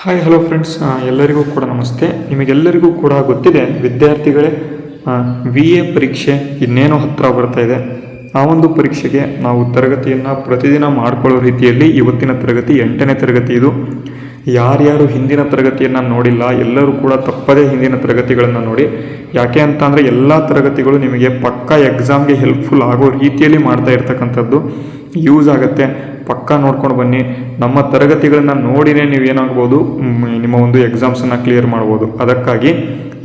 Hi hello friends, ಎಲ್ಲರಿಗೂ ಕೂಡ ನಮಸ್ತೆ. ನಿಮಗೆಲ್ಲರಿಗೂ ಕೂಡ ಗೊತ್ತಿದೆ ವಿದ್ಯಾರ್ಥಿಗಳೇ, VA ಪರೀಕ್ಷೆ ಇನ್ನೇನೋ ಹತ್ತಿರ ಬರ್ತಾ ಇದೆ. ಆ ಒಂದು ಪರೀಕ್ಷೆಗೆ ನಾವು ತರಗತಿಯನ್ನು ಪ್ರತಿದಿನ ಮಾಡಿಕೊಳ್ಳೋ ರೀತಿಯಲ್ಲಿ ಇವತ್ತಿನ ತರಗತಿ 8ನೇ ತರಗತಿ ಇದು. ಯಾರ್ಯಾರು ಹಿಂದಿನ ತರಗತಿಯನ್ನು ನೋಡಿಲ್ಲ ಎಲ್ಲರೂ ಕೂಡ ತಪ್ಪದೇ ಹಿಂದಿನ ತರಗತಿಗಳನ್ನು ನೋಡಿ. ಯಾಕೆ ಅಂತ ಅಂದರೆ ಎಲ್ಲ ತರಗತಿಗಳು ನಿಮಗೆ ಪಕ್ಕಾ ಎಕ್ಸಾಮ್ಗೆ ಹೆಲ್ಪ್ಫುಲ್ ಆಗೋ ರೀತಿಯಲ್ಲಿ ಮಾಡ್ತಾ ಇರ್ತಕ್ಕಂಥದ್ದು. ಯೂಸ್ ಆಗುತ್ತೆ, ಪಕ್ಕಾ ನೋಡ್ಕೊಂಡು ಬನ್ನಿ. ನಮ್ಮ ತರಗತಿಗಳನ್ನು ನೋಡಿನೇ ನೀವೇನಾಗ್ಬೋದು, ನಿಮ್ಮ ಒಂದು ಎಕ್ಸಾಮ್ಸನ್ನು ಕ್ಲಿಯರ್ ಮಾಡ್ಬೋದು. ಅದಕ್ಕಾಗಿ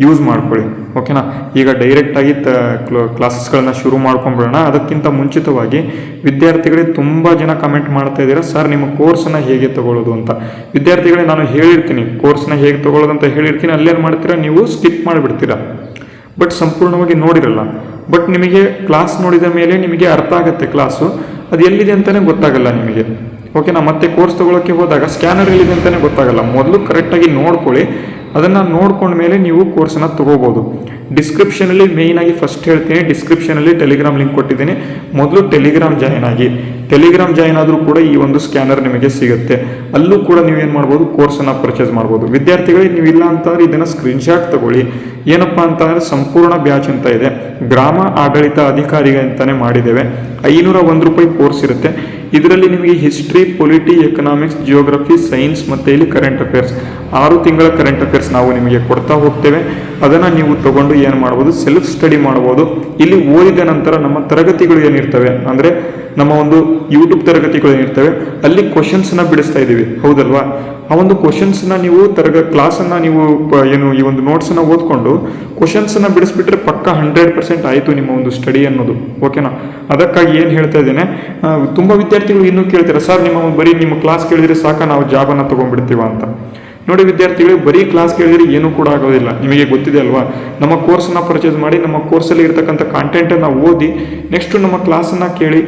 ಯೂಸ್ ಮಾಡ್ಕೊಳ್ಳಿ, ಓಕೆನಾ. ಈಗ ಡೈರೆಕ್ಟಾಗಿ ಕ್ಲಾಸಸ್ಗಳನ್ನ ಶುರು ಮಾಡ್ಕೊಂಡ್ಬಿಡೋಣ. ಅದಕ್ಕಿಂತ ಮುಂಚಿತವಾಗಿ ವಿದ್ಯಾರ್ಥಿಗಳಿಗೆ ತುಂಬ ಜನ ಕಮೆಂಟ್ ಮಾಡ್ತಾ ಇದ್ದೀರಾ, ಸರ್ ನಿಮ್ಮ ಕೋರ್ಸನ್ನು ಹೇಗೆ ತಗೊಳ್ಳೋದು ಅಂತ. ವಿದ್ಯಾರ್ಥಿಗಳೇ, ನಾನು ಹೇಳಿರ್ತೀನಿ ಕೋರ್ಸ್ನ ಹೇಗೆ ತಗೊಳ್ಳೋದು ಅಂತ ಹೇಳಿರ್ತೀನಿ. ಅಲ್ಲೇನು ಮಾಡ್ತೀರಾ, ನೀವು ಸ್ಕಿಪ್ ಮಾಡಿಬಿಡ್ತೀರಾ, ಬಟ್ ಸಂಪೂರ್ಣವಾಗಿ ನೋಡಿರಲ್ಲ. ಬಟ್ ನಿಮಗೆ ಕ್ಲಾಸ್ ನೋಡಿದ ಮೇಲೆ ನಿಮಗೆ ಅರ್ಥ ಆಗುತ್ತೆ ಕ್ಲಾಸು, ಅದು ಎಲ್ಲಿದೆ ಅಂತಲೇ ಗೊತ್ತಾಗಲ್ಲ ನಿಮಗೆ, ಓಕೆನಾ. ಮತ್ತೆ ಕೋರ್ಸ್ ತೊಗೊಳಕ್ಕೆ ಹೋದಾಗ ಸ್ಕ್ಯಾನರ್ ಎಲ್ಲಿದೆ ಅಂತಲೇ ಗೊತ್ತಾಗಲ್ಲ. ಮೊದಲು ಕರೆಕ್ಟಾಗಿ ನೋಡ್ಕೊಳ್ಳಿ, ಅದನ್ನು ನೋಡ್ಕೊಂಡ ಮೇಲೆ ನೀವು ಕೋರ್ಸನ್ನು ತೊಗೋಬೋದು. ಡಿಸ್ಕ್ರಿಪ್ಷನಲ್ಲಿ ಮೇಯ್ನಾಗಿ ಫಸ್ಟ್ ಹೇಳ್ತೀನಿ, ಡಿಸ್ಕ್ರಿಪ್ಷನಲ್ಲಿ ಟೆಲಿಗ್ರಾಮ್ ಲಿಂಕ್ ಕೊಟ್ಟಿದ್ದೀನಿ. ಮೊದಲು ಟೆಲಿಗ್ರಾಮ್ ಜಾಯ್ನ್ ಆಗಿ. ಟೆಲಿಗ್ರಾಮ್ ಜಾಯ್ನ್ ಆದರೂ ಕೂಡ ಈ ಒಂದು ಸ್ಕ್ಯಾನರ್ ನಿಮಗೆ ಸಿಗುತ್ತೆ. ಅಲ್ಲೂ ಕೂಡ ನೀವೇನು ಮಾಡ್ಬೋದು, ಕೋರ್ಸನ್ನು ಪರ್ಚೇಸ್ ಮಾಡ್ಬೋದು. ವಿದ್ಯಾರ್ಥಿಗಳಿಗೆ ನೀವು ಇಲ್ಲ ಅಂತಂದರೆ ಇದನ್ನು ಸ್ಕ್ರೀನ್ಶಾಟ್ ತಗೊಳ್ಳಿ. ಏನಪ್ಪ ಅಂತಂದರೆ ಸಂಪೂರ್ಣ ಬ್ಯಾಚ್ ಅಂತ ಇದೆ, ಗ್ರಾಮ ಆಡಳಿತ ಅಧಿಕಾರಿಗೆ ಅಂತಲೇ ಮಾಡಿದ್ದೇವೆ. 501 ರೂಪಾಯಿ ಕೋರ್ಸ್ ಇರುತ್ತೆ. ಇದರಲ್ಲಿ ನಿಮಗೆ history, polity, economics, geography, science ಮತ್ತು ಇಲ್ಲಿ ಕರೆಂಟ್ ಅಫೇರ್ಸ್ 6 ತಿಂಗಳ ಕರೆಂಟ್ ಅಫೇರ್ಸ್ ನಾವು ನಿಮಗೆ ಕೊಡ್ತಾ ಹೋಗ್ತೇವೆ. ಅದನ್ನು ನೀವು ತಗೊಂಡು ಏನು ಮಾಡ್ಬೋದು, ಸೆಲ್ಫ್ ಸ್ಟಡಿ ಮಾಡ್ಬೋದು. ಇಲ್ಲಿ ಓದಿದ ನಂತರ ನಮ್ಮ ತರಗತಿಗಳು ಏನಿರ್ತವೆ ಅಂದರೆ ನಮ್ಮ ಒಂದು ಯೂಟ್ಯೂಬ್ ತರಗತಿಗಳು ಏನಿರ್ತವೆ ಅಲ್ಲಿ ಕ್ವಶನ್ಸ್ನ ಬಿಡಿಸ್ತಾ ಇದ್ದೀವಿ, ಹೌದಲ್ವಾ. ಆ ಒಂದು ಕ್ವಶನ್ಸ್ನ ನೀವು ಕ್ಲಾಸನ್ನು ನೀವು ಏನು ಈ ಒಂದು ನೋಟ್ಸನ್ನು ಓದ್ಕೊಂಡು ಕ್ವಶನ್ಸನ್ನು ಬಿಡಿಸ್ಬಿಟ್ರೆ ಪಕ್ಕ 100% ಆಯಿತು ನಿಮ್ಮ ಒಂದು ಸ್ಟಡಿ ಅನ್ನೋದು, ಓಕೆನಾ. ಅದಕ್ಕಾಗಿ ಏನು ಹೇಳ್ತಾ ಇದ್ದೇನೆ, ತುಂಬ ವಿದ್ಯಾರ್ಥಿಗಳು ಇನ್ನೂ ಕೇಳ್ತಾರೆ, ಸರ್ ಬರೀ ನಿಮ್ಮ ಕ್ಲಾಸ್ ಕೇಳಿದರೆ ಸಾಕ, ನಾವು ಜಾಬನ್ನು ತೊಗೊಂಡ್ಬಿಡ್ತೀವ ಅಂತ. ನೋಡಿ ವಿದ್ಯಾರ್ಥಿಗಳು, ಬರೀ ಕ್ಲಾಸ್ ಕೇಳಿದರೆ ಏನೂ ಕೂಡ ಆಗೋದಿಲ್ಲ. ನಿಮಗೆ ಗೊತ್ತಿದೆ ಅಲ್ವಾ, ನಮ್ಮ ಕೋರ್ಸನ್ನು ಪರ್ಚೇಸ್ ಮಾಡಿ ನಮ್ಮ ಕೋರ್ಸಲ್ಲಿ ಇರ್ತಕ್ಕಂಥ ಕಾಂಟೆಂಟನ್ನು ಓದಿ ನೆಕ್ಸ್ಟು ನಮ್ಮ ಕ್ಲಾಸನ್ನು ಕೇಳಿ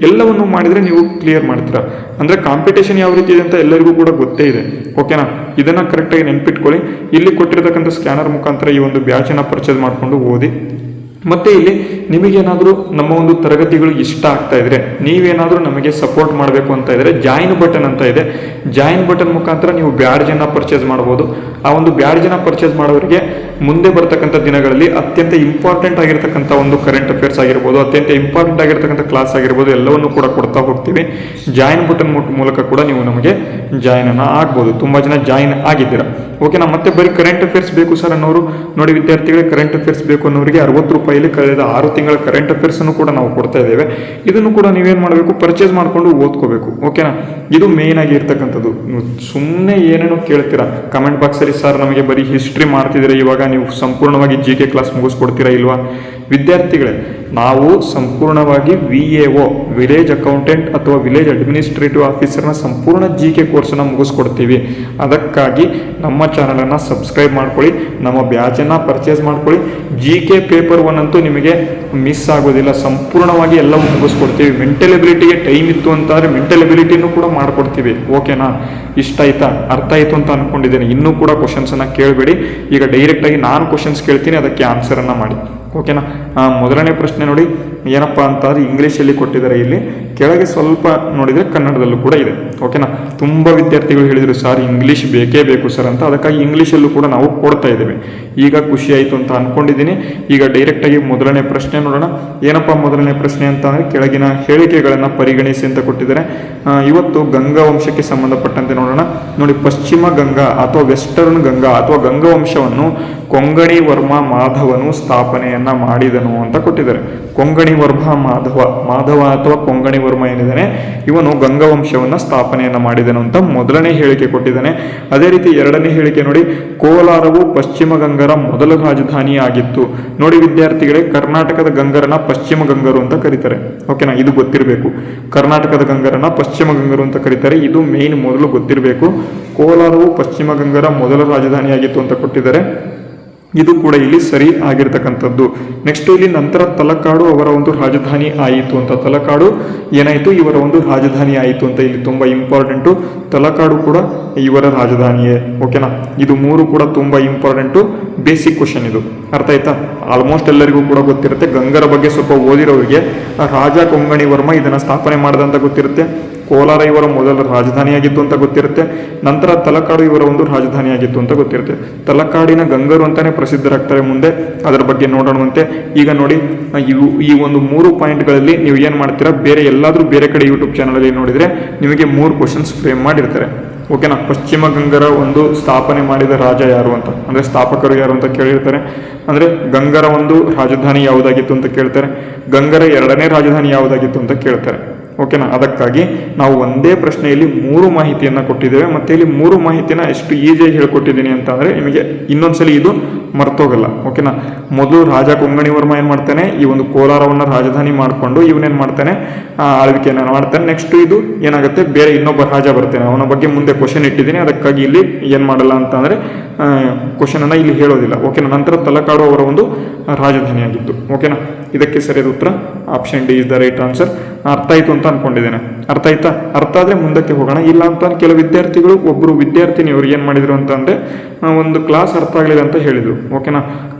ಎಲ್ಲವನ್ನು ಮಾಡಿದರೆ ನೀವು ಕ್ಲಿಯರ್ ಮಾಡ್ತೀರಾ. ಅಂದರೆ ಕಾಂಪಿಟೇಷನ್ ಯಾವ ರೀತಿ ಇದೆ ಅಂತ ಎಲ್ಲರಿಗೂ ಕೂಡ ಗೊತ್ತೇ ಇದೆ, ಓಕೆನಾ. ಇದನ್ನು ಕರೆಕ್ಟಾಗಿ ನೆನ್ಪಿಟ್ಕೊಳ್ಳಿ. ಇಲ್ಲಿ ಕೊಟ್ಟಿರ್ತಕ್ಕಂಥ ಸ್ಕ್ಯಾನರ್ ಮುಖಾಂತರ ಈ ಒಂದು ಬ್ಯಾಚನ್ನು ಪರ್ಚೇಸ್ ಮಾಡಿಕೊಂಡು ಓದಿ. ಮತ್ತು ಇಲ್ಲಿ ನಿಮಗೇನಾದರೂ ನಮ್ಮ ಒಂದು ತರಗತಿಗಳು ಇಷ್ಟ ಆಗ್ತಾ ಇದ್ರೆ, ನೀವೇನಾದರೂ ನಮಗೆ ಸಪೋರ್ಟ್ ಮಾಡಬೇಕು ಅಂತ ಇದ್ದರೆ ಜಾಯಿನ್ ಬಟನ್ ಅಂತ ಇದೆ. ಜಾಯಿನ್ ಬಟನ್ ಮುಖಾಂತರ ನೀವು ಬ್ಯಾಡ್ಜನ್ನು ಪರ್ಚೇಸ್ ಮಾಡ್ಬೋದು. ಆ ಒಂದು ಬ್ಯಾಡ್ಜನ್ನು ಪರ್ಚೇಸ್ ಮಾಡೋರಿಗೆ ಮುಂದೆ ಬರ್ತಕ್ಕಂಥ ದಿನಗಳಲ್ಲಿ ಅತ್ಯಂತ ಇಂಪಾರ್ಟೆಂಟ್ ಆಗಿರ್ತಕ್ಕಂಥ ಒಂದು ಕರೆಂಟ್ ಅಫೇರ್ಸ್ ಆಗಿರ್ಬೋದು, ಅತ್ಯಂತ ಇಂಪಾರ್ಟೆಂಟ್ ಆಗಿರ್ತಕ್ಕಂಥ ಕ್ಲಾಸ್ ಆಗಿರ್ಬೋದು, ಎಲ್ಲವನ್ನು ಕೂಡ ಕೊಡ್ತಾ ಹೋಗ್ತೀವಿ. ಜಾಯಿನ್ ಬಟನ್ ಮೂಲಕ ಕೂಡ ನೀವು ನಮಗೆ ಜಾಯಿನನ್ನು ಆಗ್ಬೋದು. ತುಂಬ ಜನ ಜಾಯಿನ್ ಆಗಿದ್ದೀರಾ, ಓಕೆನಾ. ಮತ್ತೆ ಬರೀ ಕರೆಂಟ್ ಅಫೇರ್ಸ್ ಬೇಕು ಸರ್ ಅನ್ನೋರು ನೋಡಿ ವಿದ್ಯಾರ್ಥಿಗಳಿಗೆ, ಕರೆಂಟ್ ಅಫೇರ್ಸ್ ಬೇಕು ಅನ್ನೋರಿಗೆ 60 ರೂಪಾಯಿಲಿ ಕಳೆದ 6 ತಿಂಗಳ ಕರೆಂಟ್ ಅಫೇರ್ಸ್ ಅನ್ನು ಕೂಡ ನಾವು ಕೊಡ್ತಾ ಇದ್ದೇವೆ. ಇದನ್ನು ಕೂಡ ನೀವೇನು ಮಾಡಬೇಕು, ಪರ್ಚೇಸ್ ಮಾಡಿಕೊಂಡು ಓದ್ಕೋಬೇಕು, ಓಕೆನಾ. ಇದು ಮೇಯ್ನ್ ಆಗಿ ಇರ್ತಕ್ಕಂಥದ್ದು. ಸುಮ್ಮನೆ ಏನೇನೋ ಕೇಳ್ತೀರಾ ಕಮೆಂಟ್ ಬಾಕ್ಸಲ್ಲಿ, ಸರ್ ನಮಗೆ ಬರೀ ಹಿಸ್ಟ್ರಿ ಮಾಡ್ತಿದ್ದೀರಾ, ಇವಾಗ ನೀವು ಸಂಪೂರ್ಣವಾಗಿ GK ಕ್ಲಾಸ್ ಮುಗಿಸ್ಕೊಡ್ತೀರಾ ಇಲ್ವಾ. ವಿದ್ಯಾರ್ಥಿಗಳೇ, ನಾವು ಸಂಪೂರ್ಣವಾಗಿ VAO ವಿಲೇಜ್ ಅಕೌಂಟೆಂಟ್ ಅಥವಾ ವಿಲೇಜ್ ಅಡ್ಮಿನಿಸ್ಟ್ರೇಟಿವ್ ಆಫೀಸರ್ನ ಸಂಪೂರ್ಣ GK ಕೋರ್ಸನ್ನು ಮುಗಿಸ್ಕೊಡ್ತೀವಿ. ಅದಕ್ಕಾಗಿ ನಮ್ಮ ಚಾನಲನ್ನು ಸಬ್ಸ್ಕ್ರೈಬ್ ಮಾಡ್ಕೊಳ್ಳಿ, ನಮ್ಮ ಬ್ಯಾಚನ್ನು ಪರ್ಚೇಸ್ ಮಾಡ್ಕೊಳ್ಳಿ. GK ಪೇಪರ್ 1 ಅಂತೂ ನಿಮಗೆ ಮಿಸ್ ಆಗೋದಿಲ್ಲ, ಸಂಪೂರ್ಣವಾಗಿ ಎಲ್ಲವೂ ಮುಗಿಸ್ಕೊಡ್ತೀವಿ. ಮೆಂಟಲ್ ಎಬಿಲಿಟಿಗೆ ಟೈಮ್ ಇತ್ತು ಅಂತಂದರೆ ಮೆಂಟಲ್ ಎಬಿಲಿಟಿನೂ ಕೂಡ ಮಾಡ್ಕೊಡ್ತೀವಿ, ಓಕೆನಾ. ಇಷ್ಟ ಆಯ್ತಾ, ಅರ್ಥ ಆಯಿತು ಅಂತ ಅಂದ್ಕೊಂಡಿದ್ದೇನೆ. ಇನ್ನೂ ಕೂಡ ಕ್ವಶನ್ಸನ್ನು ಕೇಳಬೇಡಿ. ಈಗ ಡೈರೆಕ್ಟಾಗಿ ನಾನು ಕ್ವಶನ್ಸ್ ಕೇಳ್ತೀನಿ, ಅದಕ್ಕೆ ಆನ್ಸರನ್ನು ಮಾಡಿ, ಓಕೆನಾ. ಮೊದಲನೇ ಪ್ರಶ್ನೆ ನೋಡಿ ಏನಪ್ಪ ಅಂತಂದರೆ ಇಂಗ್ಲೀಷಲ್ಲಿ ಕೊಟ್ಟಿದ್ದಾರೆ. ಇಲ್ಲಿ ಕೆಳಗೆ ಸ್ವಲ್ಪ ನೋಡಿದರೆ ಕನ್ನಡದಲ್ಲೂ ಕೂಡ ಇದೆ, ಓಕೆನಾ. ತುಂಬ ವಿದ್ಯಾರ್ಥಿಗಳು ಹೇಳಿದರು ಸರ್ ಇಂಗ್ಲೀಷ್ ಬೇಕೇ ಬೇಕು ಸರ್ ಅಂತ, ಅದಕ್ಕಾಗಿ ಇಂಗ್ಲೀಷಲ್ಲೂ ಕೂಡ ನಾವು ಕೊಡ್ತಾ ಇದ್ದೇವೆ. ಈಗ ಖುಷಿ ಆಯಿತು ಅಂತ ಅಂದ್ಕೊಂಡಿದ್ದೀನಿ. ಈಗ ಡೈರೆಕ್ಟಾಗಿ ಮೊದಲನೇ ಪ್ರಶ್ನೆ ನೋಡೋಣ. ಏನಪ್ಪ ಮೊದಲನೇ ಪ್ರಶ್ನೆ ಅಂತ ಅಂದರೆ, ಕೆಳಗಿನ ಹೇಳಿಕೆಗಳನ್ನು ಪರಿಗಣಿಸಿ ಅಂತ ಕೊಟ್ಟಿದ್ದಾರೆ. ಇವತ್ತು ಗಂಗಾ ವಂಶಕ್ಕೆ ಸಂಬಂಧಪಟ್ಟಂತೆ ನೋಡೋಣ. ನೋಡಿ, ಪಶ್ಚಿಮ ಗಂಗಾ ಅಥವಾ ವೆಸ್ಟರ್ನ್ ಗಂಗಾ ಅಥವಾ ಗಂಗಾ ವಂಶವನ್ನು ಕೊಂಗಣಿ ವರ್ಮ ಮಾಧವನು ಸ್ಥಾಪನೆಯನ್ನ ಮಾಡಿದನು ಅಂತ ಕೊಟ್ಟಿದ್ದಾರೆ. ಕೊಂಗಣಿ ವರ್ಮ ಮಾಧವ ಅಥವಾ ಕೊಂಗಣಿ ವರ್ಮ ಏನಿದ್ದಾನೆ ಇವನು ಗಂಗವಂಶವನ್ನು ಸ್ಥಾಪನೆಯನ್ನ ಮಾಡಿದನು ಅಂತ ಮೊದಲನೇ ಹೇಳಿಕೆ ಕೊಟ್ಟಿದ್ದಾನೆ. ಅದೇ ರೀತಿ ಎರಡನೇ ಹೇಳಿಕೆ ನೋಡಿ, ಕೋಲಾರವು ಪಶ್ಚಿಮ ಗಂಗರ ಮೊದಲ ರಾಜಧಾನಿ ಆಗಿತ್ತು. ನೋಡಿ ವಿದ್ಯಾರ್ಥಿಗಳೇ, ಕರ್ನಾಟಕದ ಗಂಗರನ್ನ ಪಶ್ಚಿಮ ಗಂಗರು ಅಂತ ಕರೀತಾರೆ, ಓಕೆನಾ. ಇದು ಗೊತ್ತಿರಬೇಕು, ಕರ್ನಾಟಕದ ಗಂಗರನ್ನ ಪಶ್ಚಿಮ ಗಂಗರು ಅಂತ ಕರೀತಾರೆ. ಇದು ಮೇನ್ ಮೊದಲು ಗೊತ್ತಿರಬೇಕು. ಕೋಲಾರವು ಪಶ್ಚಿಮ ಗಂಗರ ಮೊದಲ ರಾಜಧಾನಿ ಆಗಿತ್ತು ಅಂತ ಕೊಟ್ಟಿದ್ದಾರೆ. ಇದು ಕೂಡ ಇಲ್ಲಿ ಸರಿ ಆಗಿರ್ತಕ್ಕಂಥದ್ದು. ನೆಕ್ಸ್ಟ್ ಇಲ್ಲಿ ನಂತರ ತಲಕಾಡು ಅವರ ಒಂದು ರಾಜಧಾನಿ ಆಯಿತು ಅಂತ. ತಲಕಾಡು ಏನಾಯಿತು, ಇವರ ಒಂದು ರಾಜಧಾನಿ ಆಯಿತು ಅಂತ. ಇಲ್ಲಿ ತುಂಬ ಇಂಪಾರ್ಟೆಂಟು, ತಲಕಾಡು ಕೂಡ ಇವರ ರಾಜಧಾನಿಯೇ, ಓಕೆನಾ. ಇದು 3 ಕೂಡ ತುಂಬ ಇಂಪಾರ್ಟೆಂಟು, ಬೇಸಿಕ್ ಕ್ವಶನ್ ಇದು, ಅರ್ಥ ಆಯ್ತಾ. ಆಲ್ಮೋಸ್ಟ್ ಎಲ್ಲರಿಗೂ ಕೂಡ ಗೊತ್ತಿರುತ್ತೆ. ಗಂಗರ ಬಗ್ಗೆ ಸ್ವಲ್ಪ ಓದಿರೋರಿಗೆ ರಾಜ ಕೊಂಗಣಿ ವರ್ಮ ಇದನ್ನು ಸ್ಥಾಪನೆ ಮಾಡಿದಂತ ಗೊತ್ತಿರುತ್ತೆ. ಕೋಲಾರ ಇವರ ಮೊದಲ ರಾಜಧಾನಿಯಾಗಿತ್ತು ಅಂತ ಗೊತ್ತಿರುತ್ತೆ. ನಂತರ ತಲಕಾಡು ಇವರ ಒಂದು ರಾಜಧಾನಿಯಾಗಿತ್ತು ಅಂತ ಗೊತ್ತಿರುತ್ತೆ. ತಲಕಾಡಿನ ಗಂಗರು ಅಂತಾನೆ ಪ್ರಸಿದ್ಧರಾಗ್ತಾರೆ ಮುಂದೆ, ಅದರ ಬಗ್ಗೆ ನೋಡೋಣವಂತೆ. ಈಗ ನೋಡಿ, ಈ ಒಂದು 3 ಪಾಯಿಂಟ್ಗಳಲ್ಲಿ ನೀವು ಏನು ಮಾಡ್ತೀರಾ, ಬೇರೆ ಎಲ್ಲಾದರೂ ಬೇರೆ ಕಡೆ ಯೂಟ್ಯೂಬ್ ಚಾನಲಲ್ಲಿ ನೋಡಿದರೆ ನಿಮಗೆ 3 ಕ್ವಶನ್ಸ್ ಫ್ರೇಮ್ ಮಾಡಿರ್ತಾರೆ. ಓಕೆನಾ. ಪಶ್ಚಿಮ ಗಂಗರ ಒಂದು ಸ್ಥಾಪನೆ ಮಾಡಿದ ರಾಜ ಯಾರು ಅಂತ, ಅಂದರೆ ಸ್ಥಾಪಕರು ಯಾರು ಅಂತ ಕೇಳಿರ್ತಾರೆ. ಅಂದರೆ ಗಂಗರ ಒಂದು ರಾಜಧಾನಿ ಯಾವುದಾಗಿತ್ತು ಅಂತ ಕೇಳ್ತಾರೆ. ಗಂಗರ 2ನೇ ರಾಜಧಾನಿ ಯಾವುದಾಗಿತ್ತು ಅಂತ ಕೇಳ್ತಾರೆ. ಓಕೆನಾ. ಅದಕ್ಕಾಗಿ ನಾವು ಒಂದೇ ಪ್ರಶ್ನೆಯಲ್ಲಿ 3 ಮಾಹಿತಿಯನ್ನು ಕೊಟ್ಟಿದ್ದೇವೆ. ಮತ್ತು ಇಲ್ಲಿ 3 ಮಾಹಿತಿನ ಎಷ್ಟು ಈಸಿಯಾಗಿ ಹೇಳ್ಕೊಟ್ಟಿದ್ದೀನಿ ಅಂತ ಅಂದರೆ ನಿಮಗೆ ಇನ್ನೊಂದ್ಸಲಿ ಇದು ಮರ್ತೋಗಲ್ಲ. ಓಕೆನಾ. ಮೊದಲು ರಾಜ ಕೊಂಗಣಿ ವರ್ಮ ಏನು ಮಾಡ್ತಾನೆ, ಈ ಒಂದು ಕೋಲಾರವನ್ನು ರಾಜಧಾನಿ ಮಾಡಿಕೊಂಡು ಇವನೇನು ಮಾಡ್ತಾನೆ, ಆಳ್ವಿಕೆಯನ್ನು ಮಾಡ್ತಾನೆ. ನೆಕ್ಸ್ಟ್ ಇದು ಏನಾಗುತ್ತೆ, ಬೇರೆ ಇನ್ನೊಬ್ಬ ರಾಜ ಬರ್ತಾನೆ, ಅವನ ಬಗ್ಗೆ ಮುಂದೆ ಕ್ವಶನ್ ಇಟ್ಟಿದ್ದೀನಿ. ಅದಕ್ಕಾಗಿ ಇಲ್ಲಿ ಏನು ಮಾಡಲ್ಲ ಅಂತ ಅಂದರೆ ಕ್ವಶನನ್ನು ಇಲ್ಲಿ ಹೇಳೋದಿಲ್ಲ. ಓಕೆನಾ. ನಂತರ ತಲಕಾಡು ಅವರ ಒಂದು ರಾಜಧಾನಿಯಾಗಿತ್ತು. ಓಕೆನಾ. ಇದಕ್ಕೆ ಸರಿಯಾದ ಉತ್ತರ option D is the right answer. ಅರ್ಥ ಆಯಿತು ಅಂತ ಅನ್ಕೊಂಡಿದ್ದೇನೆ. ಅರ್ಥ ಆಯ್ತಾ? ಅರ್ಥ ಆದರೆ ಮುಂದಕ್ಕೆ ಹೋಗೋಣ. ಇಲ್ಲ ಅಂತ ಕೆಲವು ವಿದ್ಯಾರ್ಥಿಗಳು, ಒಬ್ಬರು ವಿದ್ಯಾರ್ಥಿನಿ ಅವರು ಏನು ಮಾಡಿದರು ಅಂತ ಅಂದರೆ ಒಂದು ಕ್ಲಾಸ್ ಅರ್ಥ ಆಗಲಿಲ್ಲ ಅಂತ ಹೇಳಿದರು. ಓಕೆನಾ.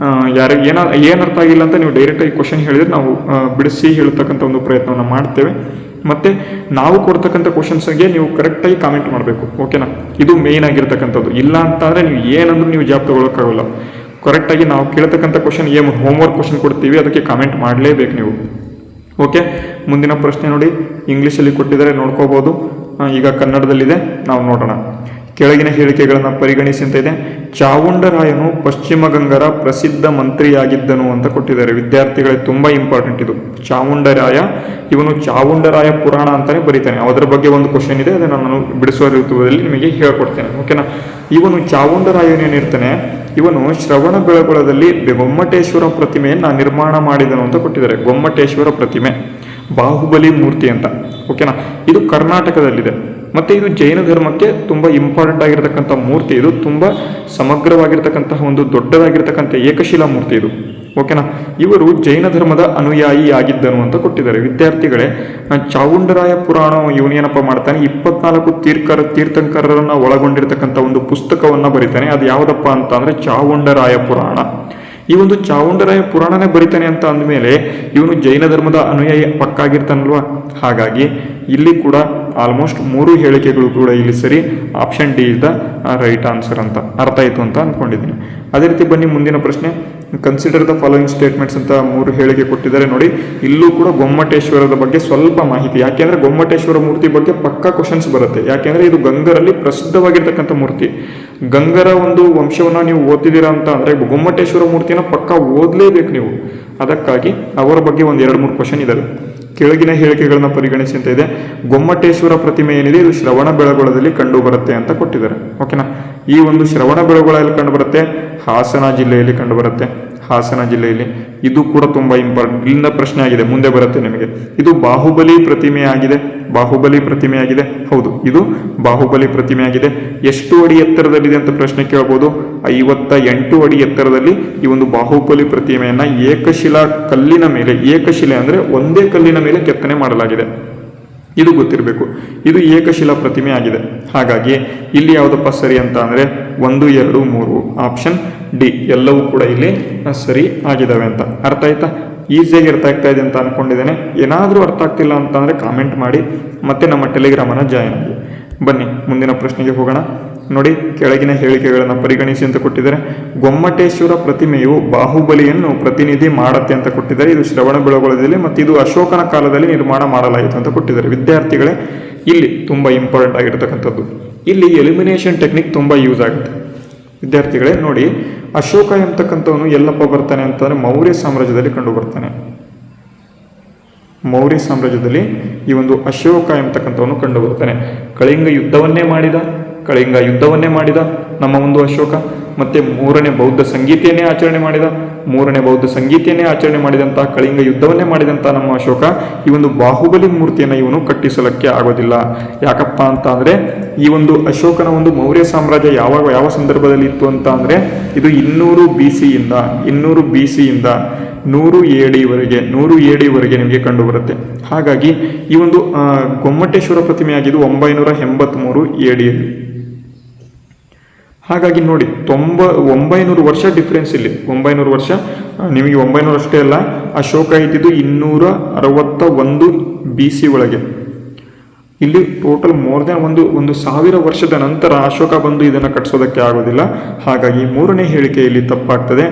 ಯಾರಿಗೆ ಏನು ಅರ್ಥ ಆಗಿಲ್ಲ ಅಂತ ನೀವು ಡೈರೆಕ್ಟಾಗಿ ಕ್ವಶನ್ ಹೇಳಿದರೆ ನಾವು ಬಿಡಿಸಿ ಹೇಳ್ತಕ್ಕಂಥ ಒಂದು ಪ್ರಯತ್ನವನ್ನು ಮಾಡ್ತೇವೆ. ಮತ್ತು ನಾವು ಕೊಡ್ತಕ್ಕಂಥ ಕ್ವಶನ್ಸ್ಗೆ ನೀವು ಕರೆಕ್ಟಾಗಿ ಕಾಮೆಂಟ್ ಮಾಡಬೇಕು. ಓಕೆನಾ. ಇದು ಮೇಯ್ನ್ ಆಗಿರ್ತಕ್ಕಂಥದ್ದು. ಇಲ್ಲ ಅಂತ ಅಂದರೆ ನೀವು ಏನಂದ್ರೂ ನೀವು ಜಾಬ್ ತೊಗೊಳಕ್ಕಾಗಲ್ಲ. ಕರೆಕ್ಟಾಗಿ ನಾವು ಕೇಳ್ತಕ್ಕಂಥ ಕ್ವಶನ್ ಏನು ಹೋಮ್ವರ್ಕ್ ಕ್ವಶನ್ ಕೊಡ್ತೀವಿ ಅದಕ್ಕೆ ಕಾಮೆಂಟ್ ಮಾಡಲೇಬೇಕು ನೀವು. ಓಕೆ. ಮುಂದಿನ ಪ್ರಶ್ನೆ ನೋಡಿ, ಇಂಗ್ಲೀಷಲ್ಲಿ ಕೊಟ್ಟಿದ್ದಾರೆ, ನೋಡ್ಕೋಬೋದು. ಈಗ ಕನ್ನಡದಲ್ಲಿದೆ, ನಾವು ನೋಡೋಣ. ಕೆಳಗಿನ ಹೇಳಿಕೆಗಳನ್ನು ಪರಿಗಣಿಸಿ ಅಂತ ಇದೆ. ಚಾವುಂಡರಾಯನು ಪಶ್ಚಿಮ ಗಂಗರ ಪ್ರಸಿದ್ಧ ಮಂತ್ರಿಯಾಗಿದ್ದನು ಅಂತ ಕೊಟ್ಟಿದ್ದಾರೆ. ವಿದ್ಯಾರ್ಥಿಗಳಿಗೆ ತುಂಬ ಇಂಪಾರ್ಟೆಂಟ್ ಇದು. ಚಾವುಂಡರಾಯ, ಇವನು ಚಾವುಂಡರಾಯ ಪುರಾಣ ಅಂತಾನೆ ಬರೀತಾನೆ. ಅದರ ಬಗ್ಗೆ ಒಂದು ಕ್ವಶನ್ ಇದೆ, ಅದನ್ನು ನಾನು ಬಿಡಿಸುವ ಋತುವಿನಲ್ಲಿ ನಿಮಗೆ ಹೇಳ್ಕೊಡ್ತೇನೆ. ಓಕೆನಾ. ಇವನು ಚಾವುಂಡರಾಯನೇನಿರ್ತಾನೆ, ಇವನು ಶ್ರವಣ ಬೆಳಗೊಳದಲ್ಲಿ ಗೊಮ್ಮಟೇಶ್ವರ ಪ್ರತಿಮೆಯನ್ನು ನಿರ್ಮಾಣ ಮಾಡಿದನು ಅಂತ ಕೊಟ್ಟಿದ್ದಾರೆ. ಗೊಮ್ಮಟೇಶ್ವರ ಪ್ರತಿಮೆ ಬಾಹುಬಲಿ ಮೂರ್ತಿ ಅಂತ. ಓಕೆನಾ. ಇದು ಕರ್ನಾಟಕದಲ್ಲಿದೆ. ಮತ್ತು ಇದು ಜೈನ ಧರ್ಮಕ್ಕೆ ತುಂಬ ಇಂಪಾರ್ಟೆಂಟ್ ಆಗಿರ್ತಕ್ಕಂಥ ಮೂರ್ತಿ. ಇದು ತುಂಬ ಸಮಗ್ರವಾಗಿರ್ತಕ್ಕಂತಹ ಒಂದು ದೊಡ್ಡದಾಗಿರ್ತಕ್ಕಂಥ ಏಕಶಿಲಾ ಮೂರ್ತಿ ಇದು. ಓಕೆನಾ. ಇವರು ಜೈನ ಧರ್ಮದ ಅನುಯಾಯಿ ಆಗಿದ್ದನು ಅಂತ ಕೊಟ್ಟಿದ್ದಾರೆ. ವಿದ್ಯಾರ್ಥಿಗಳೇ, ಚಾವುಂಡರಾಯ ಪುರಾಣ ಇವನೇನಪ್ಪ ಮಾಡ್ತಾನೆ, 24 ತೀರ್ಥಂಕರರನ್ನು ಒಳಗೊಂಡಿರ್ತಕ್ಕಂಥ ಒಂದು ಪುಸ್ತಕವನ್ನು ಬರೀತಾನೆ. ಅದು ಯಾವುದಪ್ಪ ಅಂತ ಅಂದರೆ ಚಾವುಂಡರಾಯ ಪುರಾಣ. ಈ ಒಂದು ಚಾವುಂಡರಾಯ ಪುರಾಣನೇ ಬರೀತಾನೆ ಅಂತ ಅಂದಮೇಲೆ ಇವನು ಜೈನ ಧರ್ಮದ ಅನುಯಾಯಿ ಪಕ್ಕಾಗಿರ್ತಾನಲ್ವ. ಹಾಗಾಗಿ ಇಲ್ಲಿ ಕೂಡ ಆಲ್ಮೋಸ್ಟ್ 3 ಹೇಳಿಕೆಗಳು ಕೂಡ ಇಲ್ಲಿ ಸರಿ. Option D is the right answer ಅಂತ ಅರ್ಥ ಆಯಿತು ಅಂತ ಅಂದ್ಕೊಂಡಿದ್ದೀನಿ. ಅದೇ ರೀತಿ ಬನ್ನಿ ಮುಂದಿನ ಪ್ರಶ್ನೆ. ಕನ್ಸಿಡರ್ ದ ಫಾಲೋಯಿಂಗ್ ಸ್ಟೇಟ್ಮೆಂಟ್ಸ್ ಅಂತ 3 ಹೇಳಿಕೆ ಕೊಟ್ಟಿದ್ದಾರೆ ನೋಡಿ. ಇಲ್ಲೂ ಕೂಡ ಗೊಮ್ಮಟೇಶ್ವರದ ಬಗ್ಗೆ ಸ್ವಲ್ಪ ಮಾಹಿತಿ. ಯಾಕೆಂದರೆ ಗೊಮ್ಮಟೇಶ್ವರ ಮೂರ್ತಿ ಬಗ್ಗೆ ಪಕ್ಕಾ ಕ್ವಶನ್ಸ್ ಬರುತ್ತೆ. ಯಾಕೆಂದರೆ ಇದು ಗಂಗರಲ್ಲಿ ಪ್ರಸಿದ್ಧವಾಗಿರ್ತಕ್ಕಂಥ ಮೂರ್ತಿ. ಗಂಗರ ಒಂದು ವಂಶವನ್ನು ನೀವು ಓದ್ತಿದ್ದೀರಾ ಅಂತ ಅಂದರೆ ಗೊಮ್ಮಟೇಶ್ವರ ಮೂರ್ತಿನ ಪಕ್ಕಾ ಓದಲೇಬೇಕು ನೀವು. ಅದಕ್ಕಾಗಿ ಅವರ ಬಗ್ಗೆ ಒಂದು 2-3 ಕ್ವಶನ್ ಇದ್ದಾವೆ. ಕೆಳಗಿನ ಹೇಳಿಕೆಗಳನ್ನು ಪರಿಗಣಿಸಿ ಅಂತ ಇದೆ. ಗೊಮ್ಮಟೇಶ್ವರ ಪ್ರತಿಮೆ ಏನಿದೆ ಇದು ಶ್ರವಣ ಬೆಳಗೊಳದಲ್ಲಿ ಕಂಡು ಬರುತ್ತೆ ಅಂತ ಕೊಟ್ಟಿದ್ದಾರೆ. ಓಕೆನಾ. ಈ ಒಂದು ಶ್ರವಣ ಬೆಳಗೊಳದಲ್ಲಿ ಕಂಡು ಬರುತ್ತೆ, ಹಾಸನ ಜಿಲ್ಲೆಯಲ್ಲಿ ಕಂಡು ಬರುತ್ತೆ. ಹಾಸನ ಜಿಲ್ಲೆಯಲ್ಲಿ ಇದು ಕೂಡ ತುಂಬ ಇಂಪಾರ್ಟೆಂಟ್. ಇಲ್ಲಿಂದ ಪ್ರಶ್ನೆ ಆಗಿದೆ, ಮುಂದೆ ಬರುತ್ತೆ ನಿಮಗೆ. ಇದು ಬಾಹುಬಲಿ ಪ್ರತಿಮೆಯಾಗಿದೆ. ಬಾಹುಬಲಿ ಪ್ರತಿಮೆಯಾಗಿದೆ. ಹೌದು, ಇದು ಬಾಹುಬಲಿ ಪ್ರತಿಮೆಯಾಗಿದೆ. ಎಷ್ಟು ಅಡಿ ಎತ್ತರದಲ್ಲಿದೆ ಅಂತ ಪ್ರಶ್ನೆ ಕೇಳಬಹುದು. 58 ಅಡಿ ಎತ್ತರದಲ್ಲಿ ಈ ಒಂದು ಬಾಹುಬಲಿ ಪ್ರತಿಮೆಯನ್ನ ಏಕಶಿಲಾ ಕಲ್ಲಿನ ಮೇಲೆ, ಏಕಶಿಲೆ ಅಂದರೆ ಒಂದೇ ಕಲ್ಲಿನ ಮೇಲೆ ಕೆತ್ತನೆ ಮಾಡಲಾಗಿದೆ. ಇದು ಗೊತ್ತಿರಬೇಕು. ಇದು ಏಕಶಿಲಾ ಪ್ರತಿಮೆ ಆಗಿದೆ. ಹಾಗಾಗಿ ಇಲ್ಲಿ ಯಾವುದಪ್ಪ ಸರಿ ಅಂತ ಅಂದರೆ 1, 2, 3 ಆಪ್ಷನ್ ಡಿ ಎಲ್ಲವೂ ಕೂಡ ಇಲ್ಲಿ ಸರಿ ಆಗಿದ್ದಾವೆ ಅಂತ. ಅರ್ಥ ಆಯ್ತಾ? ಈಸಿಯಾಗಿ ಅರ್ಥ ಆಗ್ತಾ ಇದೆ ಅಂತ ಅಂದ್ಕೊಂಡಿದ್ದೇನೆ. ಏನಾದರೂ ಅರ್ಥ ಆಗ್ತಿಲ್ಲ ಅಂತಂದರೆ ಕಾಮೆಂಟ್ ಮಾಡಿ, ಮತ್ತು ನಮ್ಮ ಟೆಲಿಗ್ರಾಮನ್ನು ಜಾಯಿನ್ ಆಗಿ. ಬನ್ನಿ ಮುಂದಿನ ಪ್ರಶ್ನೆಗೆ ಹೋಗೋಣ. ನೋಡಿ, ಕೆಳಗಿನ ಹೇಳಿಕೆಗಳನ್ನು ಪರಿಗಣಿಸಿ ಅಂತ ಕೊಟ್ಟಿದ್ದಾರೆ. ಗೊಮ್ಮಟೇಶ್ವರ ಪ್ರತಿಮೆಯು ಬಾಹುಬಲಿಯನ್ನು ಪ್ರತಿನಿಧಿ ಮಾಡುತ್ತೆ ಅಂತ ಕೊಟ್ಟಿದ್ದಾರೆ. ಇದು ಶ್ರವಣ ಬೆಳಗೊಳದಲ್ಲಿ ಮತ್ತು ಇದು ಅಶೋಕನ ಕಾಲದಲ್ಲಿ ನಿರ್ಮಾಣ ಮಾಡಲಾಯಿತು ಅಂತ ಕೊಟ್ಟಿದ್ದಾರೆ. ವಿದ್ಯಾರ್ಥಿಗಳೇ, ಇಲ್ಲಿ ತುಂಬ ಇಂಪಾರ್ಟೆಂಟ್ ಆಗಿರ್ತಕ್ಕಂಥದ್ದು. ಇಲ್ಲಿ ಎಲಿಮಿನೇಷನ್ ಟೆಕ್ನಿಕ್ ತುಂಬ ಯೂಸ್ ಆಗುತ್ತೆ. ವಿದ್ಯಾರ್ಥಿಗಳೇ ನೋಡಿ, ಅಶೋಕ ಎಂಬತಕ್ಕಂಥವನು ಎಲ್ಲಪ್ಪ ಬರ್ತಾನೆ ಅಂತಂದರೆ ಮೌರ್ಯ ಸಾಮ್ರಾಜ್ಯದಲ್ಲಿ ಕಂಡು ಬರ್ತಾನೆ. ಮೌರ್ಯ ಸಾಮ್ರಾಜ್ಯದಲ್ಲಿ ಈ ಒಂದು ಅಶೋಕ ಎಂಬತಕ್ಕಂಥವನು ಕಂಡು ಬರ್ತಾನೆ. ಕಳಿಂಗ ಯುದ್ಧವನ್ನೇ ಮಾಡಿದ ನಮ್ಮ ಒಂದು ಅಶೋಕ. ಮತ್ತು 3ನೇ ಬೌದ್ಧ ಸಂಗೀತೆಯನ್ನೇ ಆಚರಣೆ ಮಾಡಿದಂತಹ ಕಳಿಂಗ ಯುದ್ಧವನ್ನೇ ಮಾಡಿದಂಥ ನಮ್ಮ ಅಶೋಕ ಈ ಒಂದು ಬಾಹುಬಲಿ ಮೂರ್ತಿಯನ್ನು ಇವನು ಕಟ್ಟಿಸಲಕ್ಕೆ ಆಗೋದಿಲ್ಲ. ಯಾಕಪ್ಪ ಅಂತ ಅಂದರೆ ಈ ಒಂದು ಅಶೋಕನ ಒಂದು ಮೌರ್ಯ ಸಾಮ್ರಾಜ್ಯ ಯಾವ ಸಂದರ್ಭದಲ್ಲಿ ಇತ್ತು ಅಂತ ಅಂದರೆ ಇದು 200 BC ಯಿಂದ 100 AD ವರೆಗೆ ನಿಮಗೆ ಕಂಡು ಬರುತ್ತೆ. ಹಾಗಾಗಿ ಈ ಒಂದು ಗೊಮ್ಮಟೇಶ್ವರ ಪ್ರತಿಮೆಯಾಗಿದ್ದು 983 AD ಯಲ್ಲಿ. ಹಾಗಾಗಿ ನೋಡಿ 900 ವರ್ಷ ಡಿಫ್ರೆನ್ಸ್ ಇಲ್ಲಿ. 900 ವರ್ಷ ನಿಮಗೆ 900 ಅಷ್ಟೇ ಅಲ್ಲ, ಅಶೋಕ ಇದ್ದಿದ್ದು 261 BC ಒಳಗೆ. ಇಲ್ಲಿ ಟೋಟಲ್ ಮೋರ್ ದೆನ್ ಒಂದು 1000 ವರ್ಷದ ನಂತರ ಅಶೋಕ ಬಂದು ಇದನ್ನು ಕಟ್ಟಿಸೋದಕ್ಕೆ ಆಗೋದಿಲ್ಲ. ಹಾಗಾಗಿ ಮೂರನೇ ಹೇಳಿಕೆಯಲ್ಲಿ ತಪ್ಪಾಗ್ತದೆ.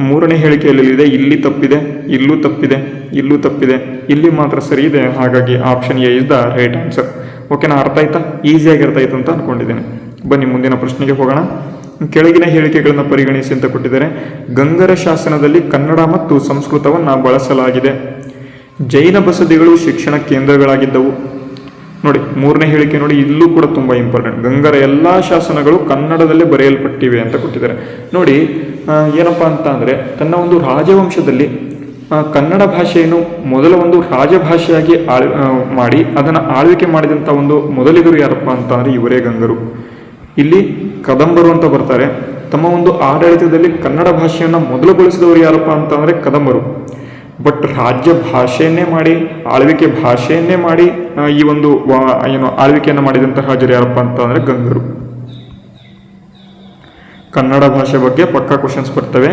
ಮೂರನೇ ಹೇಳಿಕೆಯಲ್ಲಿ ಇದೆ ಇಲ್ಲಿ ತಪ್ಪಿದೆ, ಇಲ್ಲೂ ತಪ್ಪಿದೆ, ಇಲ್ಲೂ ತಪ್ಪಿದೆ, ಇಲ್ಲಿ ಮಾತ್ರ ಸರಿ ಇದೆ. ಹಾಗಾಗಿ option A is the right answer. ಓಕೆನಾ? ಅರ್ಥ ಆಯ್ತಾ? ಈಸಿಯಾಗಿ ಅರ್ಥ ಆಯ್ತು ಅಂತ ಅಂದ್ಕೊಂಡಿದ್ದೇನೆ. ಬನ್ನಿ ಮುಂದಿನ ಪ್ರಶ್ನೆಗೆ ಹೋಗೋಣ. ಕೆಳಗಿನ ಹೇಳಿಕೆಗಳನ್ನು ಪರಿಗಣಿಸಿ ಅಂತ ಕೊಟ್ಟಿದ್ದಾರೆ. ಗಂಗರ ಶಾಸನದಲ್ಲಿ ಕನ್ನಡ ಮತ್ತು ಸಂಸ್ಕೃತವನ್ನು ಬಳಸಲಾಗಿದೆ. ಜೈನ ಬಸದಿಗಳು ಶಿಕ್ಷಣ ಕೇಂದ್ರಗಳಾಗಿದ್ದವು. ನೋಡಿ, ಮೂರನೇ ಹೇಳಿಕೆ ನೋಡಿ, ಇಲ್ಲೂ ಕೂಡ ತುಂಬ ಇಂಪಾರ್ಟೆಂಟ್. ಗಂಗರ ಎಲ್ಲ ಶಾಸನಗಳು ಕನ್ನಡದಲ್ಲೇ ಬರೆಯಲ್ಪಟ್ಟಿವೆ ಅಂತ ಕೊಟ್ಟಿದ್ದಾರೆ. ನೋಡಿ, ಏನಪ್ಪ ಅಂತ ಅಂದರೆ ತನ್ನ ಒಂದು ರಾಜವಂಶದಲ್ಲಿ ಕನ್ನಡ ಭಾಷೆಯನ್ನು ಮೊದಲ ಒಂದು ರಾಜಭಾಷೆಯಾಗಿ ಮಾಡಿ ಅದನ್ನು ಆಳ್ವಿಕೆ ಮಾಡಿದಂಥ ಒಂದು ಮೊದಲಿಗರು ಯಾರಪ್ಪ ಅಂತ ಅಂದರೆ ಇವರೇ ಗಂಗರು. ಇಲ್ಲಿ ಕದಂಬರು ಅಂತ ಬರ್ತಾರೆ. ತಮ್ಮ ಒಂದು ಆಡಳಿತದಲ್ಲಿ ಕನ್ನಡ ಭಾಷೆಯನ್ನು ಮೊದಲು ಬಳಸಿದವರು ಯಾರಪ್ಪ ಅಂತ ಅಂದರೆ ಕದಂಬರು. ಬಟ್ ರಾಜ್ಯ ಭಾಷೆಯನ್ನೇ ಮಾಡಿ, ಆಳ್ವಿಕೆ ಭಾಷೆಯನ್ನೇ ಮಾಡಿ ಈ ಒಂದು ಆಳ್ವಿಕೆಯನ್ನು ಮಾಡಿದಂಥ ರಾಜರು ಯಾರಪ್ಪ ಅಂತ ಅಂದರೆ ಗಂಗರು. ಕನ್ನಡ ಭಾಷೆ ಬಗ್ಗೆ ಪಕ್ಕಾ ಕ್ವಶನ್ಸ್ ಬರ್ತವೆ.